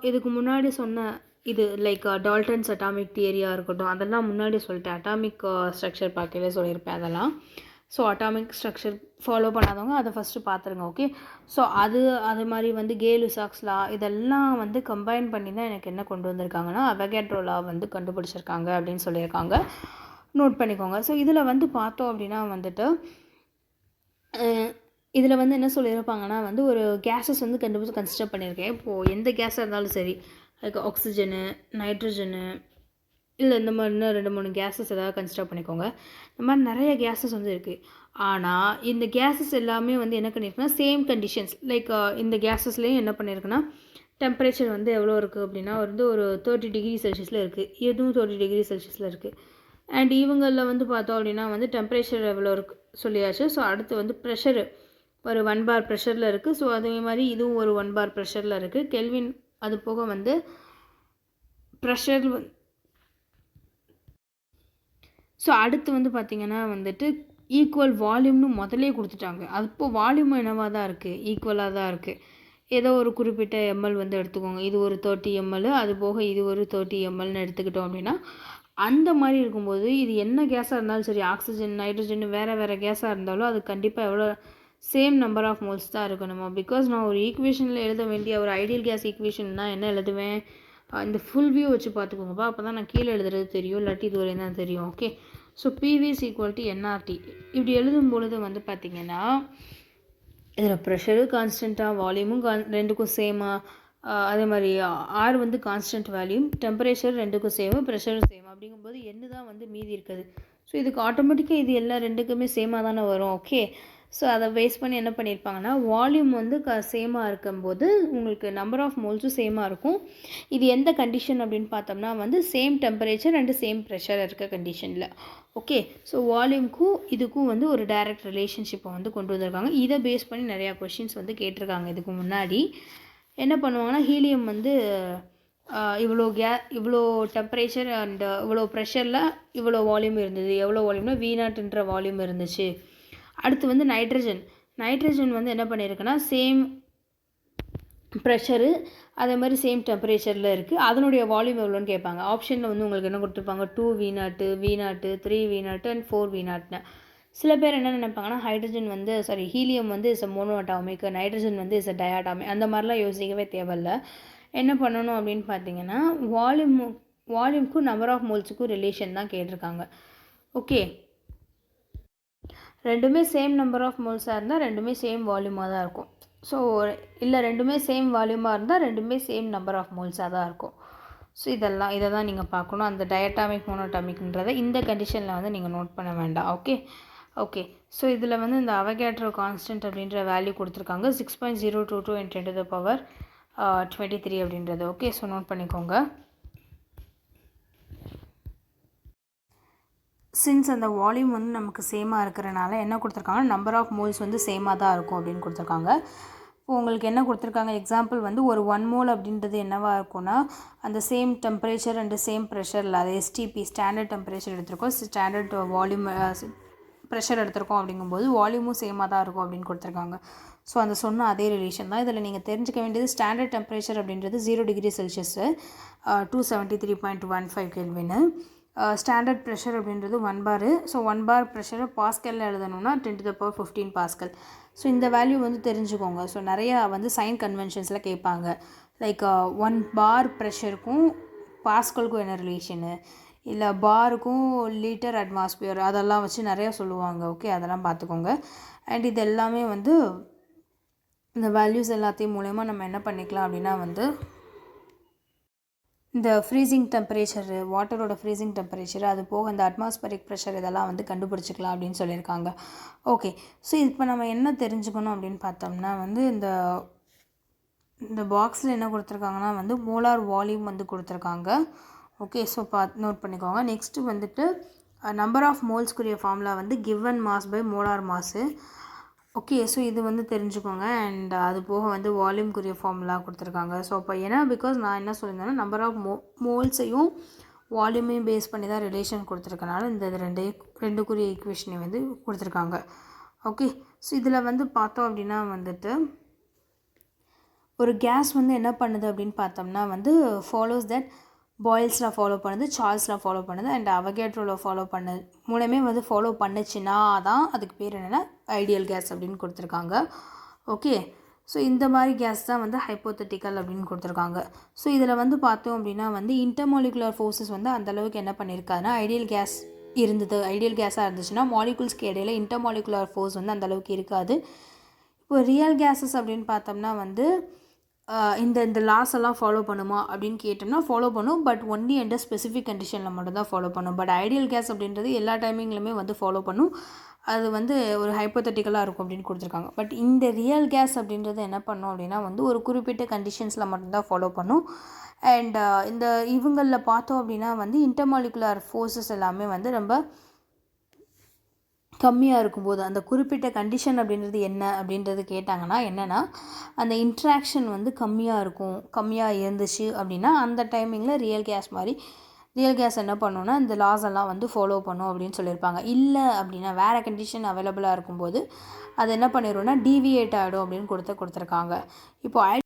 இதுக்கு முன்னாடி சொன்ன இது லைக் டால்டன்ஸ் அட்டாமிக் தியரியாக இருக்கட்டும், அதெல்லாம் முன்னாடி சொல்லிட்டேன். அட்டாமிக் ஸ்ட்ரக்சர் பார்க்கல சொல்லியிருப்பேன் அதெல்லாம். ஸோ அட்டாமிக் ஸ்ட்ரக்சர் ஃபாலோ பண்ணாதவங்க அதை ஃபஸ்ட்டு பார்த்துருங்க. ஓகே, ஸோ அது மாதிரி வந்து கே-லுசாக்ஸ் லா இதெல்லாம் வந்து கம்பைன் பண்ணி தான் எனக்கு என்ன கொண்டு வந்திருக்காங்கன்னா அவகேட்ரோ லா வந்து கண்டுபிடிச்சிருக்காங்க அப்படின்னு சொல்லியிருக்காங்க. நோட் பண்ணிக்கோங்க. ஸோ இதில் வந்து பார்த்தோம் அப்படின்னா வந்துட்டு இதில் வந்து என்ன சொல்லியிருப்பாங்கன்னா வந்து ஒரு கேஸஸ் வந்து கன்சிடர் பண்ணியிருக்கேன். இப்போது எந்த கேஸாக இருந்தாலும் சரி, லைக் ஆக்சிஜனு, நைட்ரஜனு, இல்லை இந்த மாதிரி இன்னும் 2-3 கேஸஸ் ஏதாவது கன்சிடர் பண்ணிக்கோங்க. இந்த மாதிரி நிறைய கேஸஸ் வந்து இருக்குது. ஆனால் இந்த கேஸஸ் எல்லாமே வந்து என்ன பண்ணியிருக்குன்னா சேம் கண்டிஷன்ஸ் லைக் இந்த கேஸஸ்லேயும் என்ன பண்ணியிருக்குன்னா டெம்பரேச்சர் வந்து எவ்வளோ இருக்குது அப்படின்னா வந்து ஒரு 30 டிகிரி செல்சியஸில் இருக்குது. இதுவும் 30 டிகிரி செல்சியஸில் இருக்குது. அண்ட் இவங்களில் வந்து பார்த்தோம் அப்படின்னா வந்து டெம்பரேச்சர் எவ்வளோ இருக்குது சொல்லியாச்சு. ஸோ அடுத்து வந்து ப்ரெஷரு ஒரு 1 பார் ப்ரெஷரில் இருக்குது. ஸோ அதே மாதிரி இதுவும் ஒரு 1 பார் ப்ரெஷரில் இருக்குது. கெல்வின் அது போக வந்து ப்ரெஷர். ஸோ அடுத்து வந்து பார்த்திங்கன்னா வந்துட்டு ஈக்குவல் வால்யூம்னு முதலே கொடுத்துட்டாங்க. அப்போ வால்யூம் என்னவாக தான் இருக்குது, ஈக்குவலாக தான் இருக்குது. ஏதோ ஒரு குறிப்பிட்ட எம்எல் வந்து எடுத்துக்கோங்க. இது ஒரு 30 எம்எல், அது போக இது ஒரு 30 எம்எல்னு எடுத்துக்கிட்டோம் அப்படின்னா அந்த மாதிரி இருக்கும்போது இது என்ன கேஸாக இருந்தாலும் சரி, ஆக்சிஜன், நைட்ரஜன், வேறு கேஸாக இருந்தாலும் அது கண்டிப்பாக எவ்வளோ சேம் நம்பர் ஆஃப் மோல்ஸ் தான் இருக்கணுமா. பிகாஸ் நான் ஒரு ஈக்குவேஷனில் எழுத வேண்டிய ஒரு ஐடியல் கேஸ் ஈக்குவேஷன்னா என்ன எழுதுவேன், இந்த ஃபுல் வியூ வச்சு பார்த்துக்கோங்கப்பா. அப்போ தான் நான் கீழே எழுதுறது தெரியும், இல்லாட்டி இது வரையும் தான் தெரியும். ஓகே, ஸோ PV = nRT இப்படி எழுதும் பொழுது வந்து பார்த்திங்கன்னா இதில் ப்ரெஷரு கான்ஸ்டண்ட்டாக, வால்யூமும் ரெண்டுக்கும் சேமாக, அதே மாதிரி R வந்து கான்ஸ்டன்ட் வேல்யூம், டெம்பரேச்சர் ரெண்டுக்கும் சேமு, ப்ரெஷரும் சேம். அப்படிங்கும்போது என்ன தான் வந்து மீதி இருக்குது. ஸோ இதுக்கு ஆட்டோமேட்டிக்காக இது எல்லா ரெண்டுக்குமே சேமாக தானே வரும். ஓகே, ஸோ அதை பேஸ் பண்ணி என்ன பண்ணியிருப்பாங்கன்னா வால்யூம் வந்து சேமாக இருக்கும்போது உங்களுக்கு நம்பர் ஆஃப் மோல்ஸும் சேமாக இருக்கும். இது எந்த கண்டிஷன் அப்படின்னு பார்த்தோம்னா வந்து same temperature and same pressure இருக்க கண்டிஷனில். ஓகே, ஸோ வால்யூம்க்கும் இதுக்கும் வந்து ஒரு டைரக்ட் ரிலேஷன்ஷிப்பை வந்து கொண்டு வந்திருக்காங்க. இதை பேஸ் பண்ணி நிறையா கொஷின்ஸ் வந்து கேட்டிருக்காங்க. இதுக்கு முன்னாடி என்ன பண்ணுவாங்கன்னா ஹீலியம் வந்து இவ்வளோ டெம்பரேச்சர் அண்ட் இவ்வளோ ப்ரெஷரில் இவ்வளோ வால்யூம் இருந்தது. எவ்வளோ வால்யூம்னா V0ன்ற வால்யூம் இருந்துச்சு. அடுத்து வந்து நைட்ரஜன் வந்து என்ன பண்ணியிருக்குன்னா சேம் ப்ரெஷரு அதே மாதிரி சேம் டெம்பரேச்சரில் இருக்குது. அதனுடைய வால்யூம் எவ்வளோன்னு கேட்பாங்க. ஆப்ஷனில் வந்து உங்களுக்கு என்ன கொடுத்துருப்பாங்க, 2V0, V0, 3V0 அண்ட் 4V0ன்னு. சில பேர் என்ன நினைப்பாங்கன்னா ஹீலியம் வந்து இஸ் அ மோனோஅட்டாமிக், நைட்ரஜன் வந்து இஸ் அ டயாட்டாமிக், அந்த மாதிரிலாம் யோசிக்கவே தேவையில்லை. என்ன பண்ணணும் அப்படின்னு பார்த்தீங்கன்னா வால்யூம்க்கும் நம்பர் ஆஃப் மோல்ஸுக்கும் ரிலேஷன் தான் கேட்டிருக்காங்க. ஓகே, ரெண்டுமே சேம் நம்பர் ஆஃப் மோல்ஸாக இருந்தால் ரெண்டுமே சேம் வால்யூமாக தான் இருக்கும். ஸோ இல்லை ரெண்டுமே சேம் வால்யூமாக இருந்தால் ரெண்டுமே சேம் நம்பர் ஆஃப் மோல்ஸாக தான் இருக்கும். ஸோ இதை தான் நீங்கள் பார்க்கணும். அந்த டயட்டாமிக் மோனோட்டாமிக்ன்றதை இந்த கண்டிஷனில் வந்து நீங்கள் நோட் பண்ண வேண்டாம். ஓகே, ஸோ இதில் வந்து இந்த அவகேட்ரோ கான்ஸ்டன்ட் அப்படின்ற வேல்யூ கொடுத்துருக்காங்க 6.022 × 10⁻23 அப்படின்றது. ஓகே, ஸோ நோட் பண்ணிக்கோங்க. சின்ஸ் அந்த வால்யூம் வந்து நமக்கு சேமாக இருக்கிறனால என்ன கொடுத்துருக்காங்க, நம்பர் ஆஃப் மோல்ஸ் வந்து சேமாக தான் இருக்கும் அப்படின்னு கொடுத்துருக்காங்க. இப்போ உங்களுக்கு என்ன கொடுத்துருக்காங்க, எக்ஸாம்பிள் வந்து ஒரு 1 மோல் அப்படின்றது என்னவாக இருக்கும்னா அந்த சேம் டெம்பரேச்சர் அண்டு சேம் ப்ரெஷரில், அது STP ஸ்டாண்டர்ட் டெம்பரேச்சர் எடுத்திருக்கோம், ஸ்டாண்டர்ட் வால்யூம் ப்ரெஷர் எடுத்திருக்கோம். அப்படிங்கும்போது வால்யூமும் சேமாக தான் இருக்கும் அப்படின்னு கொடுத்துருக்காங்க. ஸோ அந்த சொன்ன அதே ரிலேஷன் தான். இதில் நீங்கள் தெரிஞ்சுக்க வேண்டியது ஸ்டாண்டர்ட் டெம்பரேச்சர் அப்படின்றது 0°C 273.15 கெல்வின். ஸ்டாண்டர்ட் ப்ரெஷர் அப்படின்றது 1 பார். ஸோ 1 பார் ப்ரெஷரை பாஸ்கலில் எழுதணும்னா 10⁻15 பாஸ்கல். ஸோ இந்த வேல்யூ வந்து தெரிஞ்சுக்கோங்க. ஸோ நிறையா வந்து சைன் கன்வென்ஷன்ஸில் கேட்பாங்க. லைக் 1 பார் ப்ரெஷருக்கும் பாஸ்கலுக்கும் என்ன ரிலேஷனு, இல்லை பாருக்கும் லிட்டர் அட்மாஸ்பியர், அதெல்லாம் வச்சு நிறையா சொல்லுவாங்க. ஓகே, அதெல்லாம் பார்த்துக்கோங்க. அண்ட் இது எல்லாமே வந்து இந்த வேல்யூஸ் எல்லாத்தையும் மூலயமா நம்ம என்ன பண்ணிக்கலாம் அப்படின்னா வந்து இந்த ஃப்ரீசிங் டெம்பரேச்சரு, வாட்டரோட ஃப்ரீசிங் டெம்பரேச்சர், அது போக இந்த அட்மாஸ்பரிக் ப்ரெஷர் இதெல்லாம் வந்து கண்டுபிடிச்சிக்கலாம் அப்படின்னு சொல்லியிருக்காங்க. ஓகே, ஸோ இப்போ நம்ம என்ன தெரிஞ்சுக்கணும் அப்படின்னு பார்த்தோம்னா வந்து இந்த பாக்ஸில் என்ன கொடுத்துருக்காங்கன்னா வந்து மோலார் வால்யூம் வந்து கொடுத்துருக்காங்க. ஓகே, ஸோ நோட் பண்ணிக்கோங்க. நெக்ஸ்ட்டு வந்துட்டு நம்பர் ஆஃப் மோல்ஸ்க்குரிய ஃபார்முலா வந்து given mass by molar mass. Okay, so இது வந்து தெரிஞ்சுக்கோங்க. அண்ட் அது போக வந்து வால்யூம்க்குரிய ஃபார்முலா கொடுத்துருக்காங்க. ஸோ அப்போ பிகாஸ் நான் என்ன சொல்லியிருந்தேன்னா நம்பர் ஆஃப் மோல்ஸையும் வால்யூமையும் பேஸ் பண்ணி தான் ரிலேஷன் கொடுத்துருக்கனால இந்த ரெண்டுக்குரிய ஈக்குவேஷனை வந்து கொடுத்துருக்காங்க. ஓகே, ஸோ இதில் வந்து பார்த்தோம் அப்படின்னா வந்துட்டு ஒரு கேஸ் வந்து என்ன பண்ணுது அப்படின்னு பார்த்தோம்னா வந்து ஃபாலோஸ் தட் பாயில்ஸில் ஃபாலோ பண்ணுது, சார்ல்ஸில் ஃபாலோ பண்ணுது, அண்ட் அவகேட்ரோவில் ஃபாலோ பண்ணது மூலமே வந்து ஃபாலோ பண்ணுச்சுன்னா தான் அதுக்கு பேர் என்னென்னா ஐடியல் கேஸ் அப்படின்னு கொடுத்துருக்காங்க. ஓகே, ஸோ இந்த மாதிரி கேஸ் தான் வந்து ஹைப்போதெட்டிக்கல் அப்படின்னு கொடுத்துருக்காங்க. ஸோ இதில் வந்து பார்த்தோம் அப்படின்னா வந்து இன்டர்மாலிகுலர் ஃபோர்ஸஸ் வந்து அந்தளவுக்கு என்ன பண்ணியிருக்காதுன்னா ஐடியல் கேஸாக இருந்துச்சுன்னா மாலிகுல்ஸ்க்கு இடையில இன்டர்மாலிகுலர் ஃபோர்ஸ் வந்து அந்தளவுக்கு இருக்காது. இப்போ ரியல் கேஸஸ் அப்படின்னு பார்த்தோம்னா வந்து இந்த லாஸ் எல்லாம் ஃபாலோ பண்ணுமா அப்படின்னு கேட்டோம்னா ஃபாலோ பண்ணும், பட் ஒன்லி எந்த ஸ்பெசிஃபிக் கண்டிஷனில் மட்டும்தான் ஃபாலோ பண்ணும். பட் ஐடியல் கேஸ் அப்படின்றது எல்லா டைமிங்லையுமே வந்து ஃபாலோ பண்ணும். அது வந்து ஒரு ஹைப்போதெட்டிக்கலாக இருக்கும் அப்படின்னு கொடுத்துருக்காங்க. பட் இந்த ரியல் கேஸ் அப்படின்றது என்ன பண்ணும் அப்படின்னா வந்து ஒரு குறிப்பிட்ட கண்டிஷன்ஸில் மட்டும்தான் ஃபாலோ பண்ணும். அண்ட் இந்த இவங்களில் பார்த்தோம் அப்படின்னா வந்து இன்டர்மாலிகுலர் ஃபோர்ஸஸ் எல்லாமே வந்து ரொம்ப கம்மியாக இருக்கும்போது அந்த குறிப்பிட்ட கண்டிஷன் அப்படின்றது என்ன அப்படின்றது கேட்டாங்கன்னா என்னென்னா அந்த இன்ட்ராக்ஷன் வந்து கம்மியாக இருந்துச்சு அப்படின்னா அந்த டைமிங்கில் ரியல் கேஸ் என்ன பண்ணுன்னா இந்த லாஸ் எல்லாம் வந்து ஃபாலோ பண்ணும் அப்படின்னு சொல்லியிருப்பாங்க. இல்லை அப்படின்னா வேறு கண்டிஷன் அவைலபிளாக இருக்கும்போது அது என்ன பண்ணிடும்னா டீவியேட் ஆகிடும் அப்படின்னு கொடுத்துருக்காங்க. இப்போ